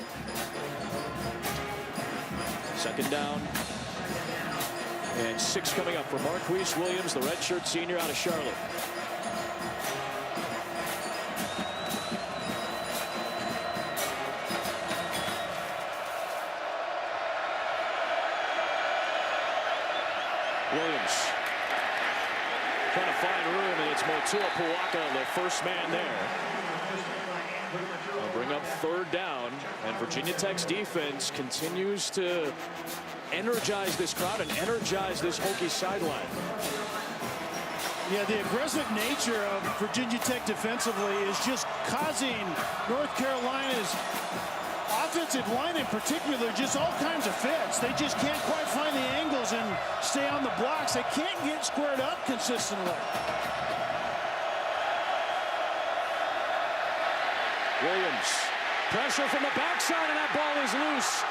2nd down and 6 coming up for Maquise Williams, the redshirt senior out of Charlotte. Williams trying to find room, and it's Motua Puaka, the first man there. They'll bring up 3rd down, and Virginia Tech's defense continues to energize this crowd and energize this Hokie sideline. Yeah, the aggressive nature of Virginia Tech defensively is just causing North Carolina's offensive line in particular just all kinds of fits. They just can't quite find the angles and stay on the blocks. They can't get squared up consistently. Williams, pressure from the backside, and that ball is loose.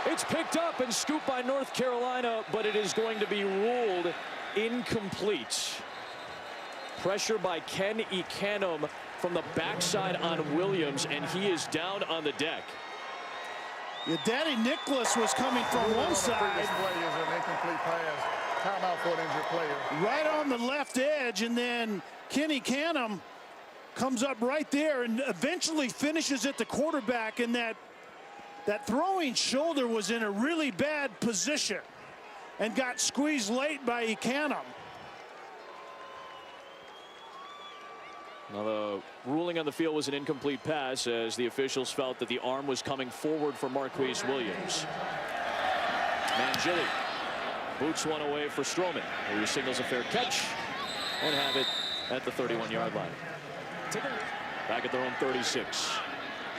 It's picked up and scooped by North Carolina, but it is going to be ruled incomplete. Pressure by Ken Ekanum from the backside on Williams, and he is down on the deck. Yeah, Daddy Nicholas was coming from one side. Play is an incomplete pass. Timeout for an injured player. Right on the left edge, and then Kenny Canham comes up right there and eventually finishes at the quarterback, and that throwing shoulder was in a really bad position and got squeezed late by Ekanum. Now the ruling on the field was an incomplete pass, as the officials felt that the arm was coming forward for Maquise Williams. Mangili boots one away for Stroman, who signals a fair catch and have it at the 31-yard line. Back at their own 36.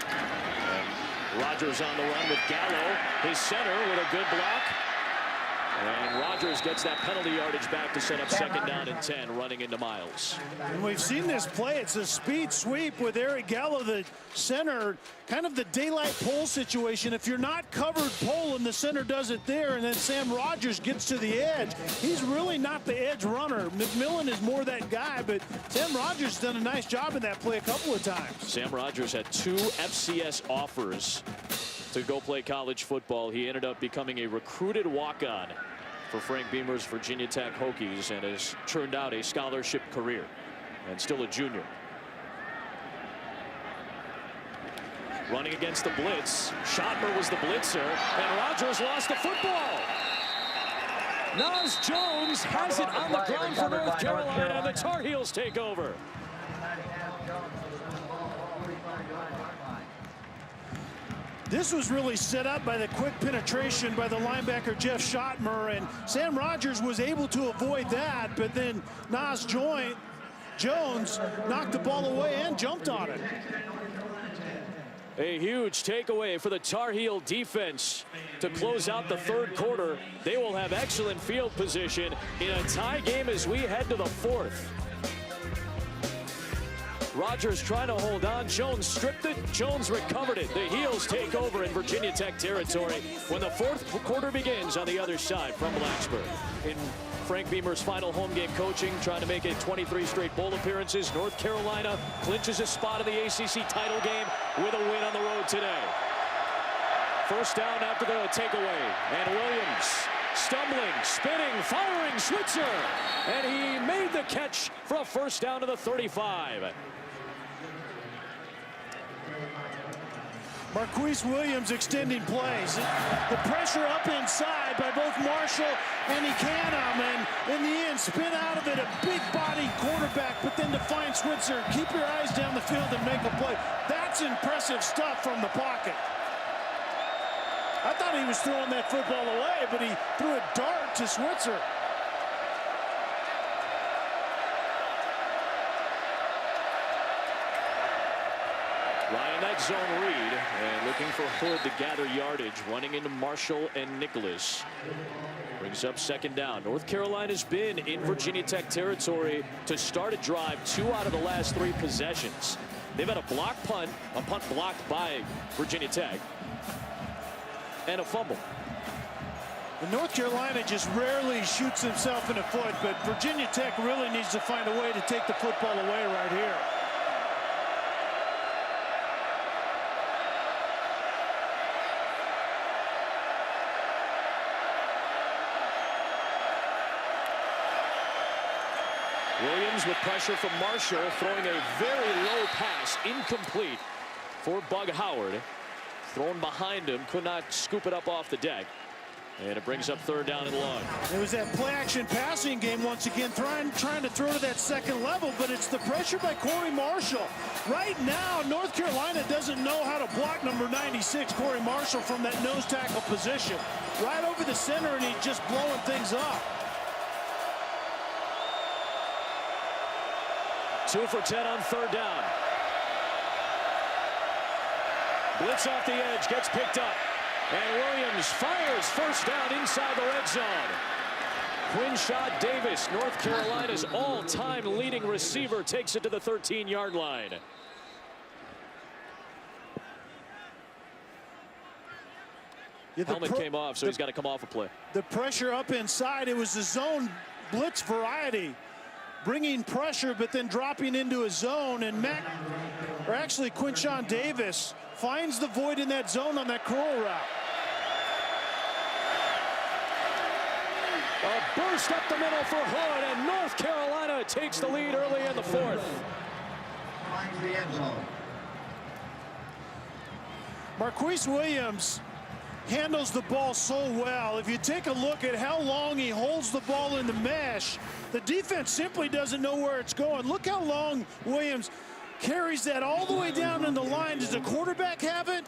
And Rogers on the run with Gallo, his center, with a good block. And Rogers gets that penalty yardage back to set up 2nd down and 10, running into Miles. And we've seen this play. It's a speed sweep with Eric Gallo, the center, kind of the daylight pole situation. If you're not covered pole and the center does it there, and then Sam Rogers gets to the edge, he's really not the edge runner. McMillan is more that guy, but Sam Rogers has done a nice job in that play a couple of times. Sam Rogers had 2 FCS offers to go play college football. He ended up becoming a recruited walk-on for Frank Beamer's Virginia Tech Hokies, and has turned out a scholarship career, and still a junior. Running against the blitz. Schottmer was the blitzer, and Rogers lost the football. Nas Jones has it on the ground for North Carolina, and the Tar Heels take over. This was really set up by the quick penetration by the linebacker Jeff Schottmer, and Sam Rogers was able to avoid that, but then Nas Jones knocked the ball away and jumped on it. A huge takeaway for the Tar Heel defense to close out the third quarter. They will have excellent field position in a tie game as we head to the fourth. Rogers trying to hold on. Jones stripped it. Jones recovered it. The Heels take over in Virginia Tech territory when the fourth quarter begins on the other side from Blacksburg. In Frank Beamer's final home game coaching, trying to make it 23 straight bowl appearances. North Carolina clinches a spot in the ACC title game with a win on the road today. First down after the takeaway. And Williams stumbling, spinning, firing, Switzer. And he made the catch for a first down to the 35. Maquise Williams extending plays. The pressure up inside by both Marshall and Ekanum, and in the end spin out of it a big body quarterback, but then to find Switzer, keep your eyes down the field and make a play. That's impressive stuff from the pocket. I thought he was throwing that football away, but he threw a dart to Switzer. Ryan, that zone read, and looking for Hood to gather yardage, running into Marshall and Nicholas. Brings up second down. North Carolina's been in Virginia Tech territory to start a drive 2 out of the last 3 possessions. They've had a block punt, a punt blocked by Virginia Tech, and a fumble. And North Carolina just rarely shoots himself in the foot, but Virginia Tech really needs to find a way to take the football away right here. Williams with pressure from Marshall, throwing a very low pass, incomplete for Bug Howard. Thrown behind him, could not scoop it up off the deck. And it brings up third down and long. It was that play-action passing game once again, trying to throw to that second level, but it's the pressure by Corey Marshall. Right now, North Carolina doesn't know how to block number 96, Corey Marshall, from that nose tackle position. Right over the center, and he's just blowing things up. 2 for 10 on third down. Blitz off the edge, gets picked up. And Williams fires first down inside the red zone. Quinshad Davis, North Carolina's all-time leading receiver, takes it to the 13-yard line. Helmet came off, so he's got to come off a play. The pressure up inside, it was the zone blitz variety. Bringing pressure, but then dropping into a zone, and Quinshad Davis finds the void in that zone on that curl route. A burst up the middle for Hood, and North Carolina takes the lead early in the fourth. Maquise Williams handles the ball so well. If you take a look at how long he holds the ball in the mesh, the defense simply doesn't know where it's going. Look how long Williams carries that all the way down in the line. Does the quarterback have it?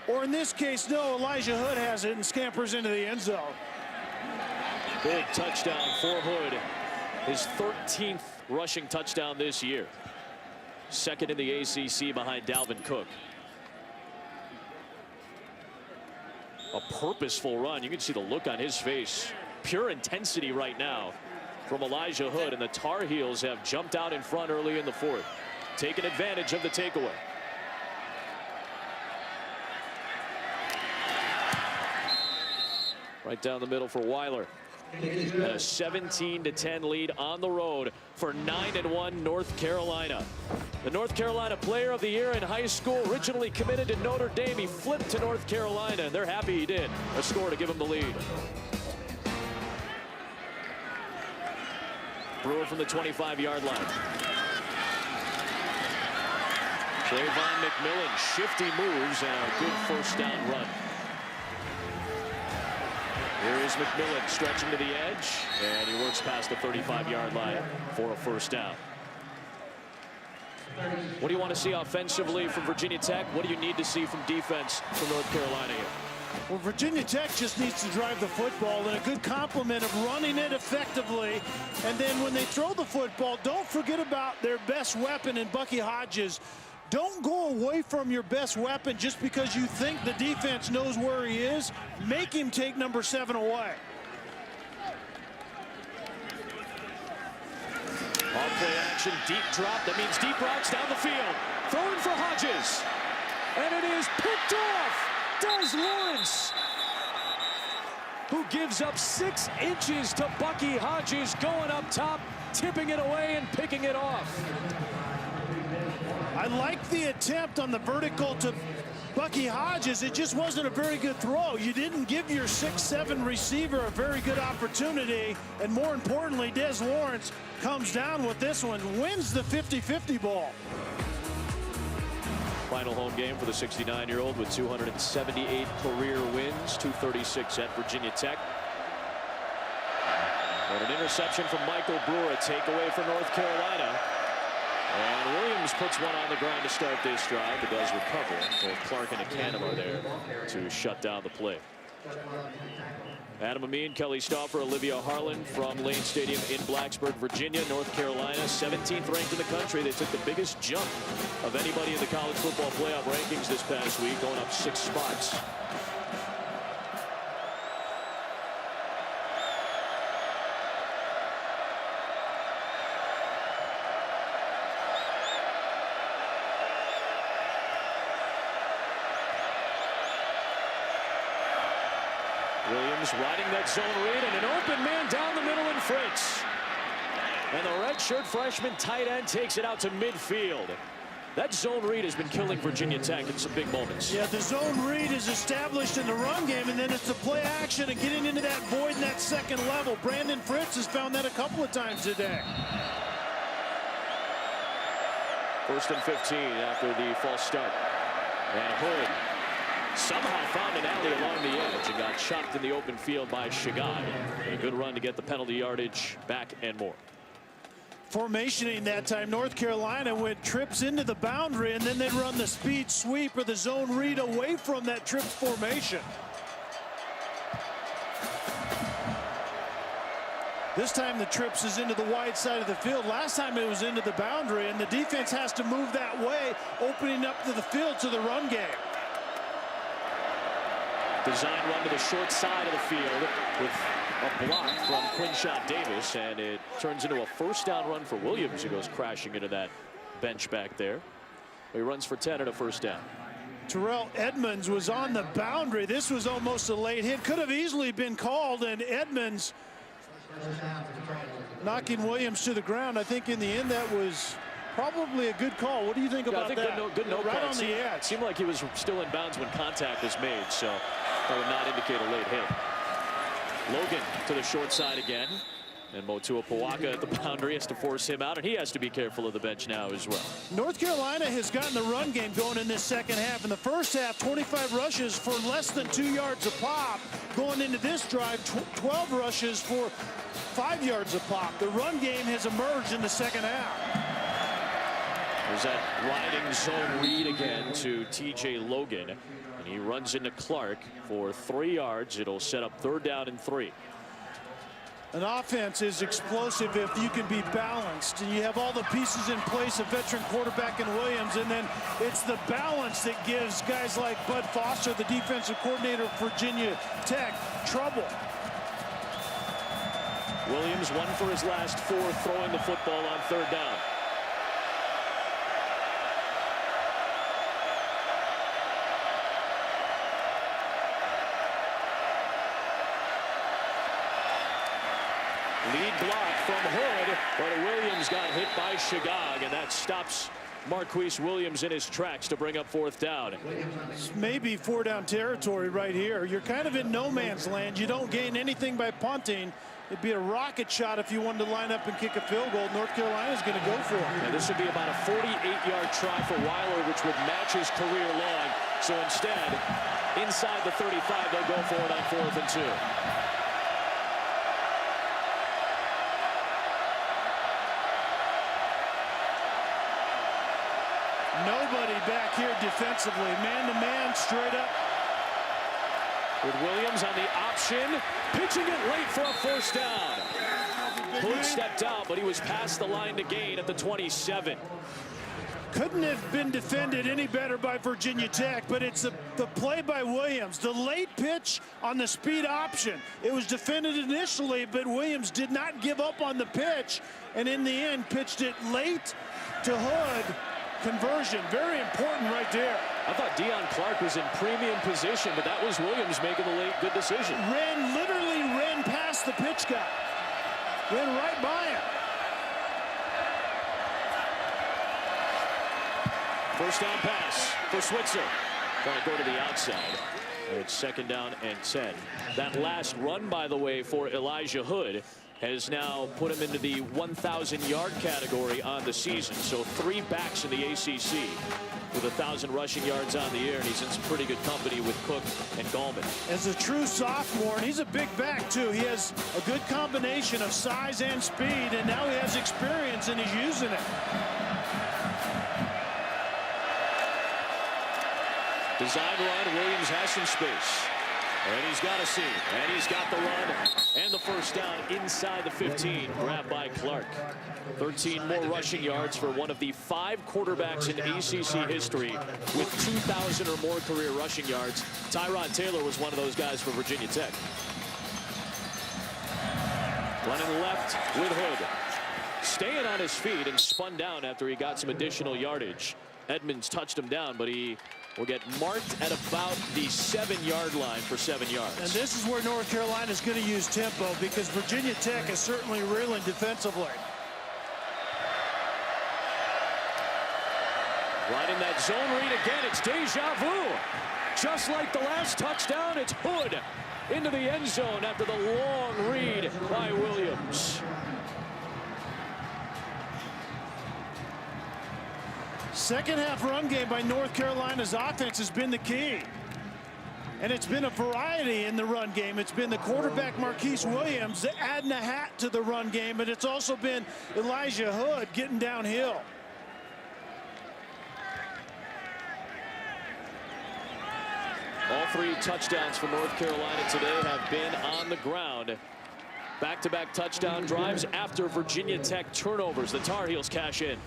Or in this case, no, Elijah Hood has it and scampers into the end zone. Big touchdown for Hood. His 13th rushing touchdown this year. Second in the ACC behind Dalvin Cook. A purposeful run. You can see the look on his face. Pure intensity right now from Elijah Hood, and the Tar Heels have jumped out in front early in the fourth, taking advantage of the takeaway. Right down the middle for Weiler. And a 17-10 lead on the road for 9-1 North Carolina. The North Carolina Player of the Year in high school, originally committed to Notre Dame. He flipped to North Carolina, and they're happy he did. A score to give him the lead. Brewer from the 25-yard line. Trayvon McMillan, shifty moves and a good first down run. Here is McMillan stretching to the edge, and he works past the 35-yard line for a first down. What do you want to see offensively from Virginia Tech? What do you need to see from defense from North Carolina here? Well, Virginia Tech just needs to drive the football, and a good complement of running it effectively. And then when they throw the football, don't forget about their best weapon in Bucky Hodges. Don't go away from your best weapon just because you think the defense knows where he is. Make him take number 7 away. Off play action, deep drop. That means deep routes down the field. Throwing for Hodges. And it is picked off. Des Lawrence, who gives up 6 inches to Bucky Hodges, going up top, tipping it away and picking it off. I like the attempt on the vertical to Bucky Hodges. It just wasn't a very good throw. You didn't give your 6'7" receiver a very good opportunity. And more importantly, Des Lawrence comes down with this one, wins the 50-50 ball. Final home game for the 69-year-old with 278 career wins, 236 at Virginia Tech. And an interception from Michael Brewer, a takeaway for North Carolina. And Williams puts one on the ground to start this drive, but does recover. Both Clark and Akanum are there to shut down the play. Adam Amin, Kelly Stauffer, Olivia Harlan from Lane Stadium in Blacksburg, Virginia. North Carolina, 17th ranked in the country. They took the biggest jump of anybody in the college football playoff rankings this past week, going up 6 spots. Williams riding that zone read, and an open man down the middle in Fritz. And the redshirt freshman tight end takes it out to midfield. That zone read has been killing Virginia Tech in some big moments. Yeah, the zone read is established in the run game, and then it's the play action and getting into that void in that second level. Brandon Fritz has found that a couple of times today. 1st and 15 after the false start. And Hood somehow found an alley along the edge and got chopped in the open field by Shagad. A good run to get the penalty yardage back and more. Formationing that time, North Carolina went trips into the boundary, and then they'd run the speed sweep or the zone read away from that trips formation. This time the trips is into the wide side of the field. Last time it was into the boundary, and the defense has to move that way, opening up to the field to the run game. Design run to the short side of the field with a block from Quinshot Davis, and it turns into a 1st down run for Williams, who goes crashing into that bench back there. He runs for 10 and a 1st down. Terrell Edmonds was on the boundary. This was almost a late hit. Could have easily been called, and Edmonds knocking Williams to the ground. I think in the end that was probably a good call. What do you think about that? Good no right call. On the edge. It seemed like he was still in bounds when contact was made, so that would not indicate a late hit. Logan to the short side again, and Motua Pawaka at the boundary has to force him out, and he has to be careful of the bench now as well. North Carolina has gotten the run game going in this second half. In the first half, 25 rushes for less than 2 yards a pop. Going into this drive, 12 rushes for 5 yards a pop. The run game has emerged in the second half. There's that riding zone read again to TJ Logan, and he runs into Clark for 3 yards. It'll set up 3rd down and 3. An offense is explosive if you can be balanced, and you have all the pieces in place, a veteran quarterback in Williams, and then it's the balance that gives guys like Bud Foster, the defensive coordinator of Virginia Tech, trouble. Williams 1 for his last 4 throwing the football on 3rd down. Lead block from Hood, but Williams got hit by Shagag, and that stops Maquise Williams in his tracks to bring up 4th down. It's maybe 4 down territory right here. You're kind of in no man's land. You don't gain anything by punting. It'd be a rocket shot if you wanted to line up and kick a field goal. North Carolina's going to go for it. And this would be about a 48-yard try for Weiler, which would match his career long. So instead, inside the 35, they'll go for it on 4th and 2. back here defensively. Man-to-man, straight up. With Williams on the option, pitching it late for a first down. Hood stepped out, but he was past the line to gain at the 27. Couldn't have been defended any better by Virginia Tech, but it's the play by Williams. The late pitch on the speed option. It was defended initially, but Williams did not give up on the pitch, and in the end pitched it late to Hood. Conversion, very important right there. I thought Deion Clark was in premium position, but that was Williams making the late good decision. Literally ran past the pitch guy. Ran right by him. First down pass for Switzer. Trying to go to the outside. And it's second down and 10. That last run, by the way, for Elijah Hood has now put him into the 1,000-yard category on the season. So 3 backs in the ACC with 1,000 rushing yards on the air, and he's in some pretty good company with Cook and Gallman. As a true sophomore, and he's a big back too. He has a good combination of size and speed, and now he has experience and he's using it. Design run, Williams has some space. And he's got a seam, and he's got the run, and the first down inside the 15, grabbed by Clark. 13 more rushing yards for one of the 5 quarterbacks in ACC history with 2,000 or more career rushing yards. Tyrod Taylor was one of those guys for Virginia Tech. Running left with Hood. Staying on his feet and spun down after he got some additional yardage. Edmonds touched him down, but he will get marked at about the 7-yard line for 7 yards. And this is where North Carolina is going to use tempo, because Virginia Tech is certainly reeling defensively. Right in that zone read again, it's deja vu. Just like the last touchdown, it's Hood into the end zone after the long read by Williams. Second half run game by North Carolina's offense has been the key. And it's been a variety in the run game. It's been the quarterback Maquise Williams adding a hat to the run game, but it's also been Elijah Hood getting downhill. All 3 touchdowns for North Carolina today have been on the ground. Back-to-back touchdown drives after Virginia Tech turnovers. The Tar Heels cash in.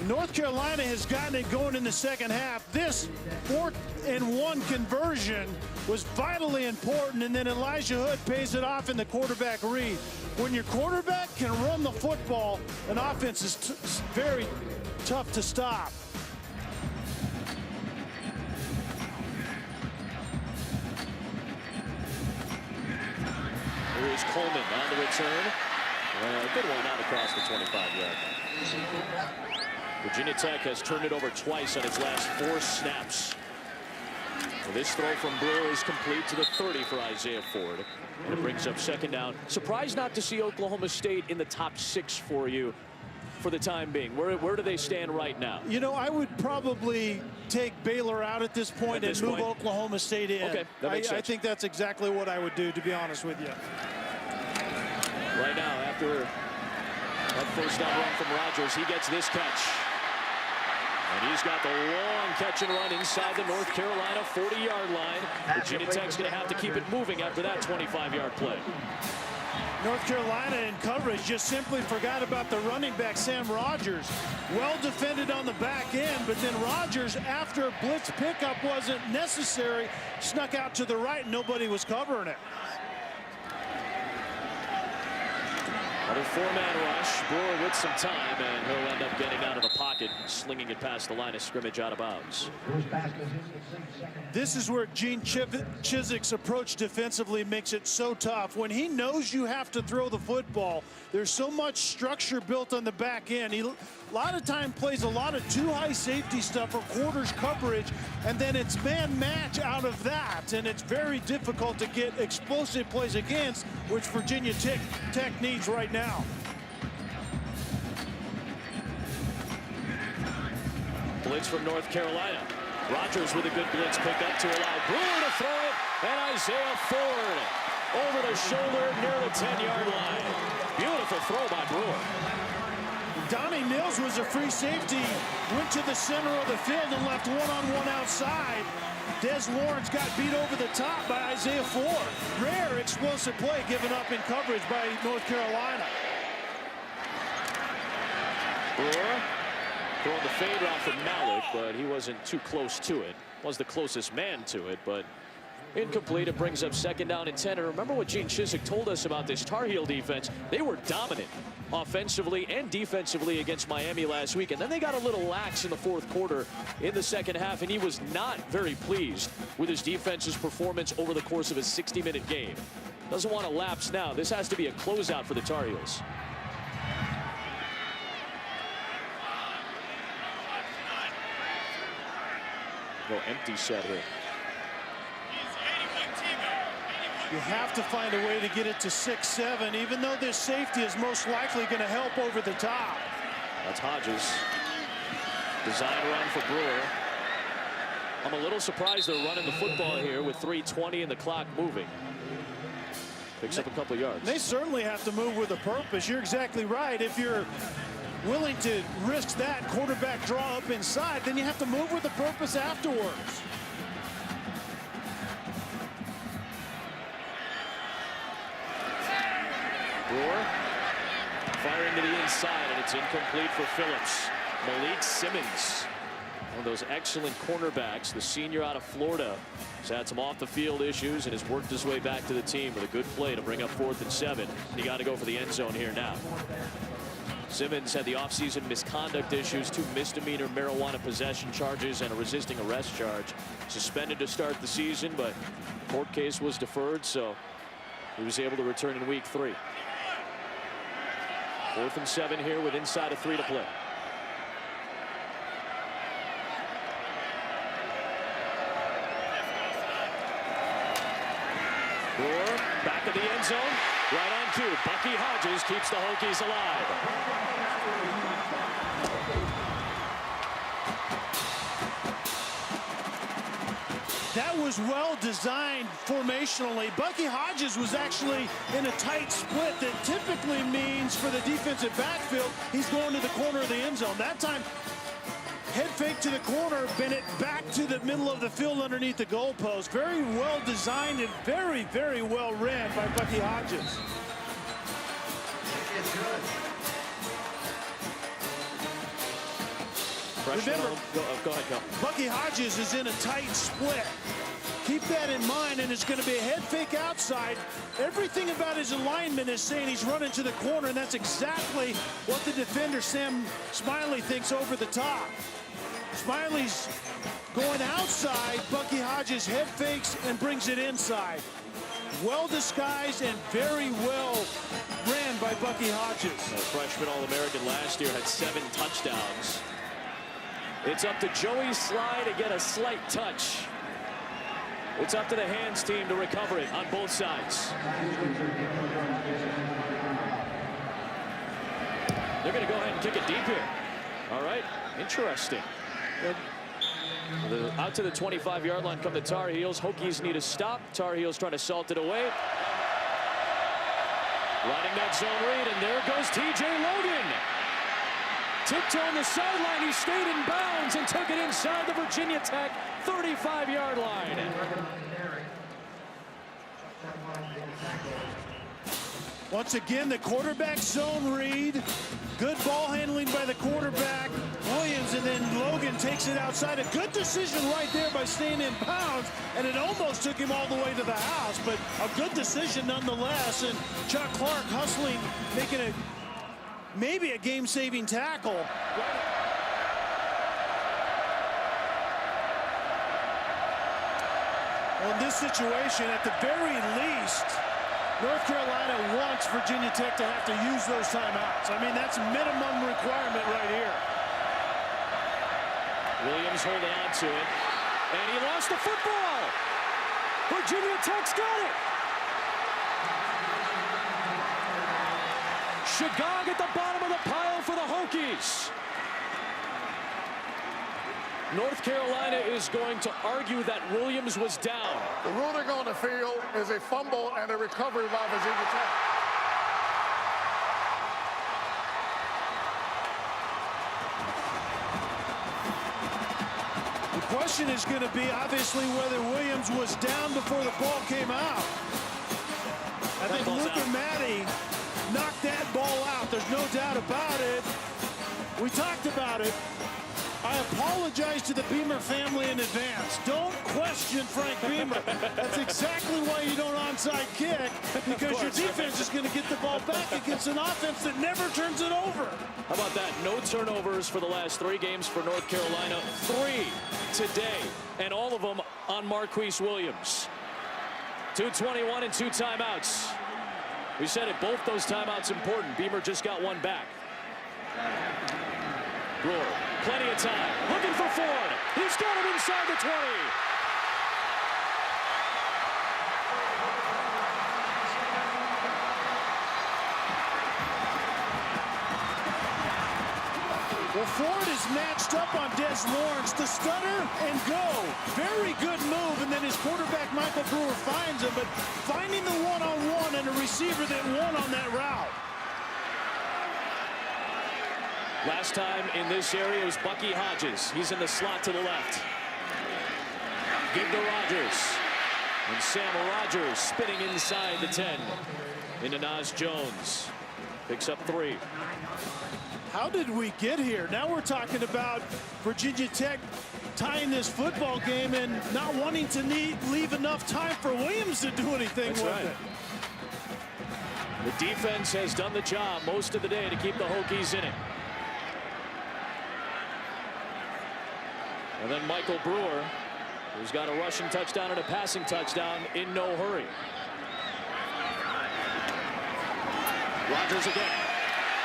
North Carolina has gotten it going in the second half. This 4th-and-1 conversion was vitally important, and then Elijah Hood pays it off in the quarterback read. When your quarterback can run the football, an offense is very tough to stop. Here's Coleman on the return. Good one out across the 25-yard line. Virginia Tech has turned it over twice on its last 4 snaps. Well, this throw from Brewer is complete to the 30 for Isaiah Ford. And it brings up second down. Surprised not to see Oklahoma State in the top 6 for you for the time being. Where do they stand right now? You know, I would probably take Baylor out at this point and move Oklahoma State in. Okay, that makes sense. I think that's exactly what I would do, to be honest with you. Right now, after that first down run from Rogers, he gets this catch. And he's got the long catch and run inside the North Carolina 40-yard line. Virginia Tech's going to have to keep it moving after that 25-yard play. North Carolina in coverage just simply forgot about the running back, Sam Rogers. Well defended on the back end, but then Rogers, after blitz pickup wasn't necessary, snuck out to the right. Nobody was covering it. Another 4-man rush. Brewer with some time, and he'll end up getting out of the pocket, slinging it past the line of scrimmage out of bounds. This is where Gene Chizik's approach defensively makes it so tough. When he knows you have to throw the football, there's so much structure built on the back end. He a lot of time plays a lot of too high safety stuff or quarters coverage, and then it's man match out of that, and it's very difficult to get explosive plays against, which Virginia Tech needs right now. Blitz from North Carolina. Rogers with a good blitz pickup to allow Brewer to throw it, and Isaiah Ford over the shoulder near the 10-yard line. Beautiful throw by Brewer. Donnie Mills was a free safety, went to the center of the field and left one-on-one outside. Des Lawrence got beat over the top by Isaiah Ford. Rare explosive play given up in coverage by North Carolina. Brewer throwing the fade route from Malik, but he wasn't too close to it. Was the closest man to it, but incomplete. It brings up 2nd down and 10. And remember what Gene Chizik told us about this Tar Heel defense. They were dominant offensively and defensively against Miami last week, and then they got a little lax in the 4th quarter in the 2nd half, and he was not very pleased with his defense's performance over the course of a 60-minute game. Doesn't want to lapse now. This has to be a closeout for the Tar Heels. Go empty set here. You have to find a way to get it to 6-7, even though this safety is most likely going to help over the top. That's Hodges. Design run for Brewer. I'm a little surprised they're running the football here with 3:20 and the clock moving. Picks up a couple yards. They certainly have to move with a purpose. You're exactly right. If you're willing to risk that quarterback draw up inside, then you have to move with a purpose afterwards. Brewer firing to the inside, and it's incomplete for Phillips. Malik Simmons, one of those excellent cornerbacks, the senior out of Florida, has had some off the field issues and has worked his way back to the team with a good play to bring up 4th and 7. You got to go for the end zone here now. Simmons had the offseason misconduct issues, 2 misdemeanor marijuana possession charges and a resisting arrest charge. Suspended to start the season, but the court case was deferred, so he was able to return in week 3. 4th and 7 here with inside of 3 to play. Brewer back of the end zone, right on cue. Bucky Hodges keeps the Hokies alive. That was well designed formationally. Bucky Hodges was actually in a tight split that typically means for the defensive backfield, he's going to the corner of the end zone. That time, head fake to the corner, Bennett back to the middle of the field underneath the goalpost. Very well designed and very, very well ran by Bucky Hodges. Remember, go ahead, go. Bucky Hodges is in a tight split. Keep that in mind, and it's going to be a head fake outside. Everything about his alignment is saying he's running to the corner, and that's exactly what the defender, Sam Smiley, thinks over the top. Smiley's going outside. Bucky Hodges head fakes and brings it inside. Well disguised and very well ran by Bucky Hodges. A freshman All-American last year had 7 touchdowns. It's up to Joey Sly to get a slight touch. It's up to the hands team to recover it on both sides. They're going to go ahead and kick it deep here. All right, interesting. Out to the 25-yard line come the Tar Heels. Hokies need a stop. Tar Heels trying to salt it away. Riding that zone read, and there goes T.J. Logan. Tiptoe on the sideline, he stayed in bounds and took it inside the Virginia Tech 35-yard line. Once again, the quarterback zone read. Good ball handling by the quarterback, Williams, and then Logan takes it outside. A good decision right there by staying in bounds, and it almost took him all the way to the house, but a good decision nonetheless. And Chuck Clark hustling, making a maybe a game-saving tackle. Well, in this situation, at the very least, North Carolina wants Virginia Tech to have to use those timeouts. I mean, that's minimum requirement right here. Williams holding on to it, and he lost the football. Virginia Tech's got it. Shagog at the bottom of the pile for the Hokies. North Carolina is going to argue that Williams was down. The ruling on the field is a fumble and a recovery by Virginia Tech. question is going to be, obviously, whether Williams was down before the ball came out. I think Luca Matti knocked that ball out. There's no doubt about it. We talked about it. I apologize to the Beamer family in advance. Don't question Frank Beamer. That's exactly why you don't onside kick, because your defense is going to get the ball back against an offense that never turns it over. How about that? No turnovers for the last 3 games for North Carolina. 3 today, and all of them on Maquise Williams. 2:21 and 2 timeouts. We said it, both those timeouts important. Beamer just got one back. Brewer, plenty of time, looking for Ford. He's got him inside the 20. Well, Ford is matched up on Des Lawrence to stutter and go. Very good move, and then his quarterback, Michael Brewer, finds him, but finding the one-on-one and a receiver that won on that route. Last time in this area was Bucky Hodges. He's in the slot to the left. Give to Rogers. And Sam Rogers spinning inside the 10. Into Nas Jones. Picks up 3. How did we get here? Now we're talking about Virginia Tech tying this football game and not wanting to leave enough time for Williams to do anything with it. The defense has done the job most of the day to keep the Hokies in it. And then Michael Brewer, who's got a rushing touchdown and a passing touchdown in no hurry. Rogers again.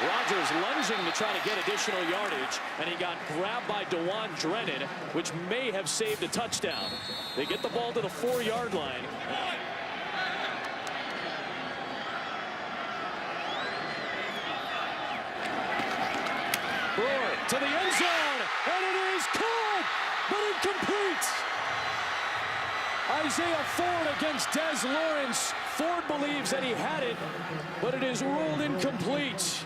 Rogers lunging to try to get additional yardage, and he got grabbed by DeJuan Drennan, which may have saved a touchdown. They get the ball to the 4-yard line. Brewer to the end zone, and it is caught, but incomplete. Isaiah Ford against Des Lawrence. Ford believes that he had it, but it is ruled incomplete.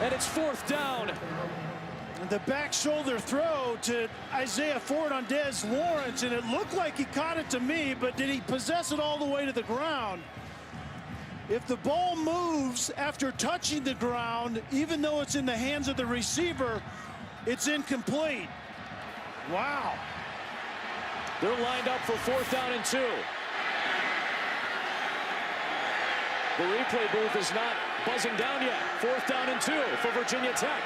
And it's 4th down. The back shoulder throw to Isaiah Ford on Des Lawrence, and it looked like he caught it to me, but did he possess it all the way to the ground? If the ball moves after touching the ground, even though it's in the hands of the receiver, it's incomplete. Wow. They're lined up for 4th down and 2. The replay booth is not buzzing down yet. 4th down and 2 for Virginia Tech.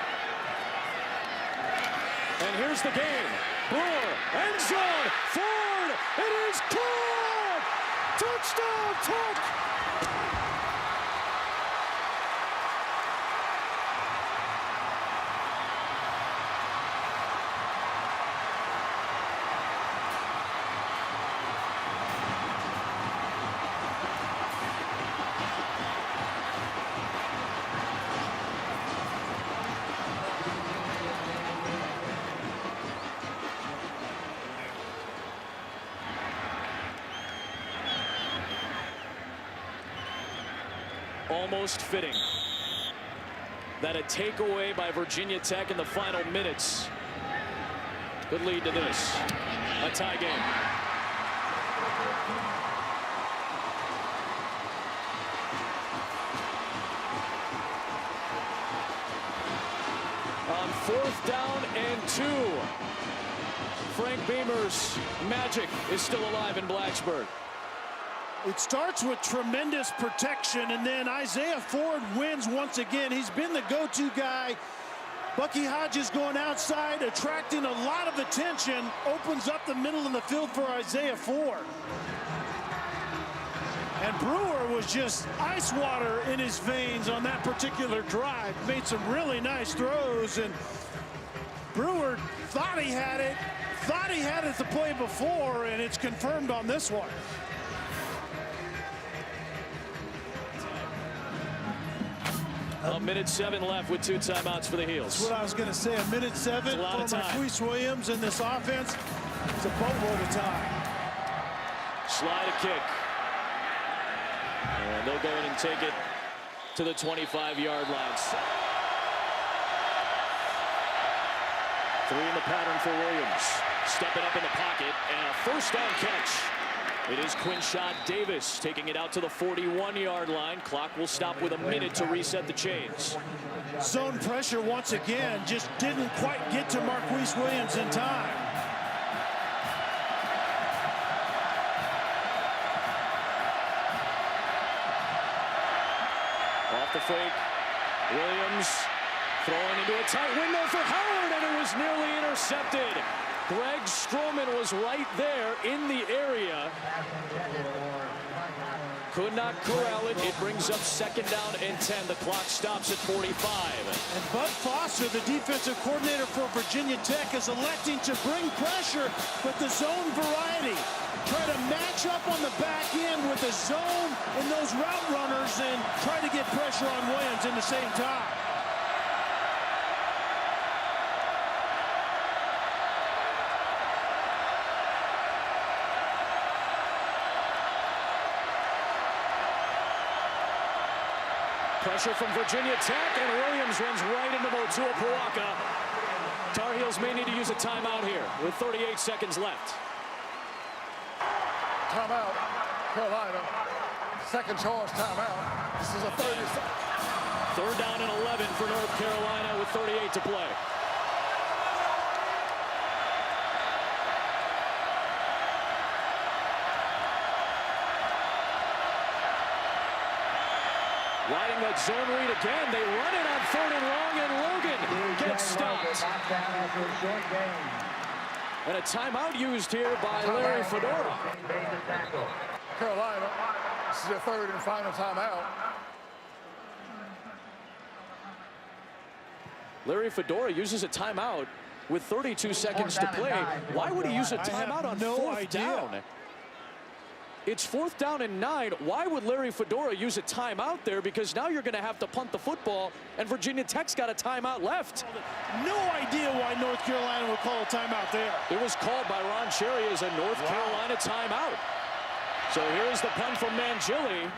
And here's the game. Brewer, end zone, Ford, it is caught! Touchdown, Tech! Almost fitting that a takeaway by Virginia Tech in the final minutes could lead to this, a tie game. On 4th down and 2, Frank Beamer's magic is still alive in Blacksburg. It starts with tremendous protection, and then Isaiah Ford wins once again. He's been the go-to guy. Bucky Hodges going outside, attracting a lot of attention, opens up the middle of the field for Isaiah Ford. And Brewer was just ice water in his veins on that particular drive. Made some really nice throws, and Brewer thought he had it the play before, and it's confirmed on this one. A minute 7 left with 2 timeouts for the Heels. That's what I was going to say. A minute 7 for Maquise Williams in this offense. It's a boatload of time. Slide a kick. And they'll go in and take it to the 25-yard line. Three in the pattern for Williams. Stepping up in the pocket, and a first down catch. It is Quinshad Davis taking it out to the 41-yard line. Clock will stop with a minute to reset the chains. Zone pressure once again, just didn't quite get to Maquise Williams in time. Off the fake, Williams throwing into a tight window for Howard, and it was nearly intercepted. Greg Stroman was right there in the area. Could not corral it. It brings up second down and 10. The clock stops at 45. And Bud Foster, the defensive coordinator for Virginia Tech, is electing to bring pressure with the zone variety. Try to match up on the back end with the zone and those route runners and try to get pressure on Williams in the same time. Pressure from Virginia Tech, and Williams runs right into Motua Puaka. Tar Heels may need to use a timeout here with 38 seconds left. Timeout, Carolina. Second choice timeout. This is a 30. Third down and 11 for North Carolina with 38 to play. Riding that zone read again. They run it on third and long, and Logan gets stopped. And a timeout used here by Larry Fedora. Carolina, this is their third and final timeout. Larry Fedora uses a timeout with 32 seconds to play. Why would he use a timeout on fourth down? It's fourth down and 9. Why would Larry Fedora use a timeout there? Because now you're going to have to punt the football, and Virginia Tech's got a timeout left. No idea why North Carolina would call a timeout there. It was called by Ron Cherry as a North Carolina timeout. So here's the punt from Mangili,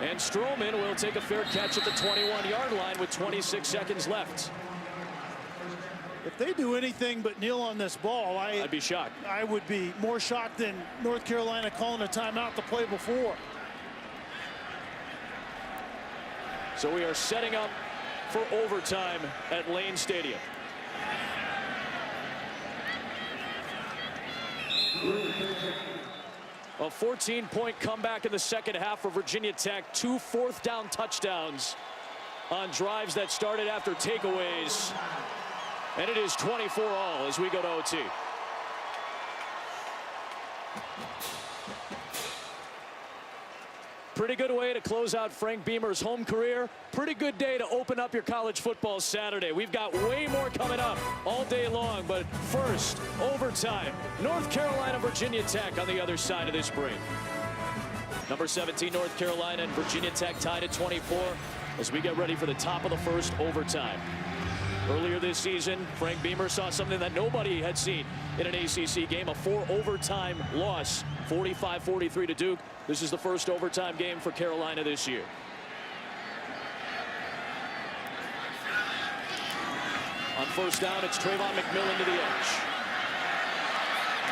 and Stroman will take a fair catch at the 21-yard line with 26 seconds left. If they do anything but kneel on this ball, I'd be shocked. I would be more shocked than North Carolina calling a timeout the play before. So we are setting up for overtime at Lane Stadium. A 14-point comeback in the second half for Virginia Tech. 2 fourth-down touchdowns on drives that started after takeaways. And it is 24-all as we go to OT. Pretty good way to close out Frank Beamer's home career. Pretty good day to open up your college football Saturday. We've got way more coming up all day long, but first, overtime. North Carolina, Virginia Tech on the other side of this break. Number 17, North Carolina, and Virginia Tech tied at 24 as we get ready for the top of the first overtime. Earlier this season, Frank Beamer saw something that nobody had seen in an ACC game, a 4-overtime loss, 45-43 to Duke. This is the first overtime game for Carolina this year. On first down, it's Trayvon McMillan to the edge.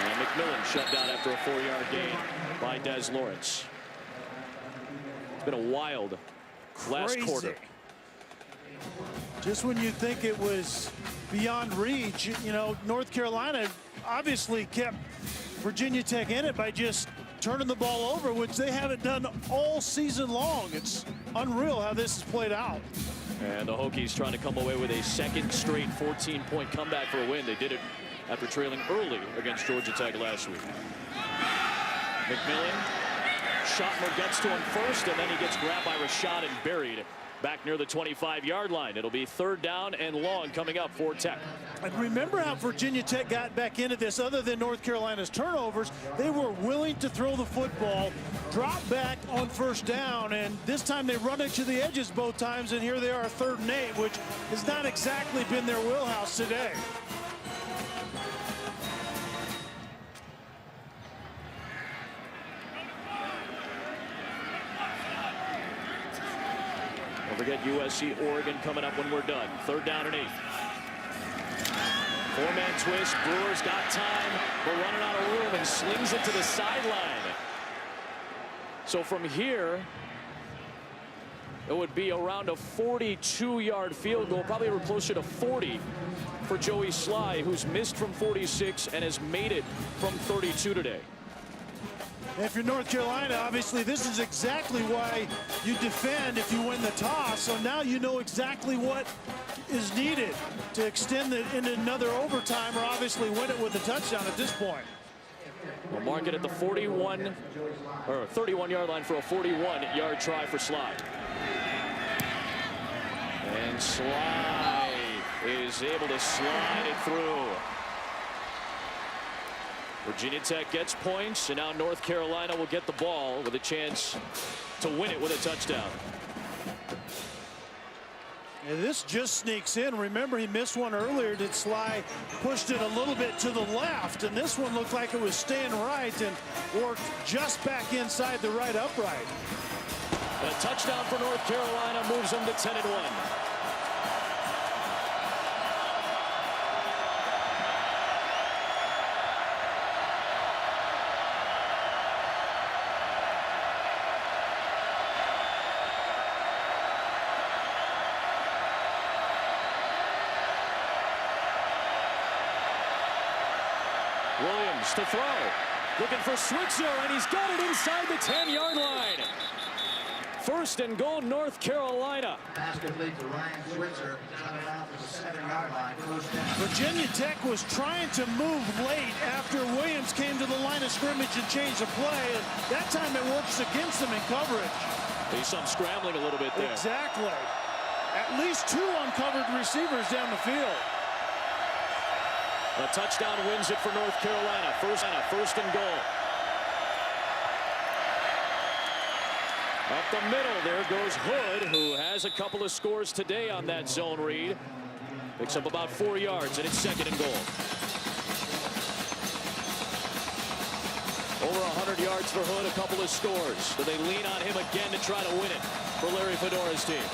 And McMillan shoved out after a 4-yard gain by Des Lawrence. It's been a wild last quarter. Just when you think it was beyond reach, you know, North Carolina obviously kept Virginia Tech in it by just turning the ball over, which they haven't done all season long. It's unreal how this has played out. And the Hokies trying to come away with a second straight 14-point comeback for a win. They did it after trailing early against Georgia Tech last week. McMillan, Schottler gets to him first, and then he gets grabbed by Rashad and buried back near the 25-yard line. It'll be third down and long coming up for Tech. And remember how Virginia Tech got back into this. Other than North Carolina's turnovers, they were willing to throw the football, drop back on first down, and this time they run it to the edges both times, and here they are, 3rd and 8, which has not exactly been their wheelhouse today. Don't forget USC, Oregon coming up when we're done. 3rd down and 8. Four-man twist. Brewers got time, but running out of room and slings it to the sideline. So from here, it would be around a 42-yard field goal, probably closer to 40 for Joey Sly, who's missed from 46 and has made it from 32 today. If you're North Carolina, obviously this is exactly why you defend if you win the toss. So now you know exactly what is needed to extend it into another overtime, or obviously win it with a touchdown at this point. We'll mark it at the 41 or 31-yard line for a 41-yard try for Sly. And Sly is able to slide it through. Virginia Tech gets points, and now North Carolina will get the ball with a chance to win it with a touchdown. And this just sneaks in. Remember, he missed one earlier. Did Sly pushed it a little bit to the left, and this one looked like it was staying right and worked just back inside the right upright. A touchdown for North Carolina moves them to 10-1. Williams to throw. Looking for Switzer, and he's got it inside the 10-yard line. First and goal, North Carolina. Virginia Tech was trying to move late after Williams came to the line of scrimmage and changed the play, and that time it works against them in coverage. They saw him scrambling a little bit there. Exactly. At least two uncovered receivers down the field. A touchdown wins it for North Carolina. First and goal. Up the middle, there goes Hood, who has a couple of scores today on that zone read. Picks up about 4 yards, and it's second and goal. Over 100 yards for Hood, a couple of scores. So they lean on him again to try to win it for Larry Fedora's team.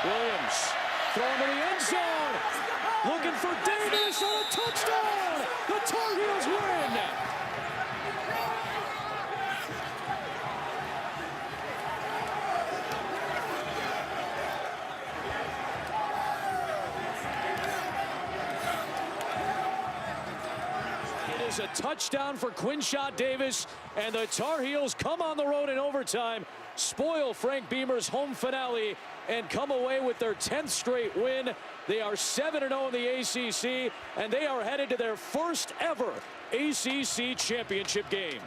Williams throwing to the end zone. Looking for Davis on a touchdown. The Tar Heels win. It is a touchdown for Quinshot Davis, and the Tar Heels come on the road in overtime, spoil Frank Beamer's home finale, and come away with their 10th straight win. They are 7-0 in the ACC, and they are headed to their first ever ACC championship game.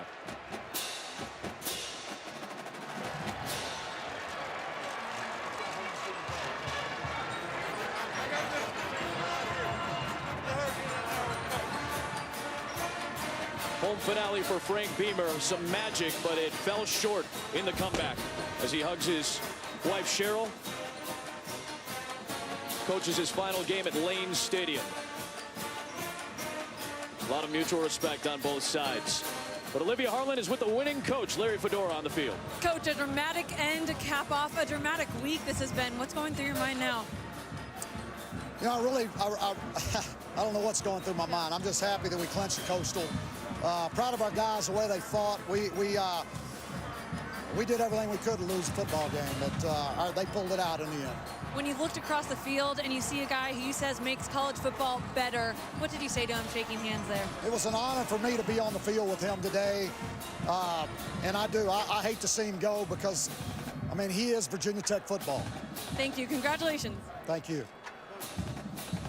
Home finale for Frank Beamer, some magic, but it fell short in the comeback as he hugs his wife Cheryl. Coaches his final game at Lane Stadium. A lot of mutual respect on both sides. But Olivia Harlan is with the winning coach, Larry Fedora, on the field. Coach, a dramatic end to cap off a dramatic week this has been. What's going through your mind now? You know, I don't know what's going through my mind. I'm just happy that we clinched the Coastal. Proud of our guys, the way they fought. We did everything we could to lose the football game, but they pulled it out in the end. When you looked across the field and you see a guy who you says makes college football better, what did you say to him shaking hands there? It was an honor for me to be on the field with him today, and I hate to see him go because, I mean, he is Virginia Tech football. Thank you. Congratulations. Thank you.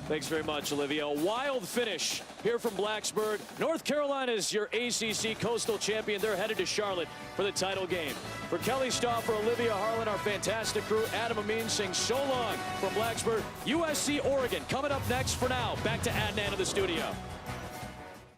Thanks very much, Olivia. A wild finish here from Blacksburg. North Carolina is your ACC Coastal champion. They're headed to Charlotte for the title game. For Kelly Stauffer, Olivia Harlan, our fantastic crew, Adam Amin saying so long from Blacksburg. USC Oregon coming up next. For now, back to Adnan in the studio.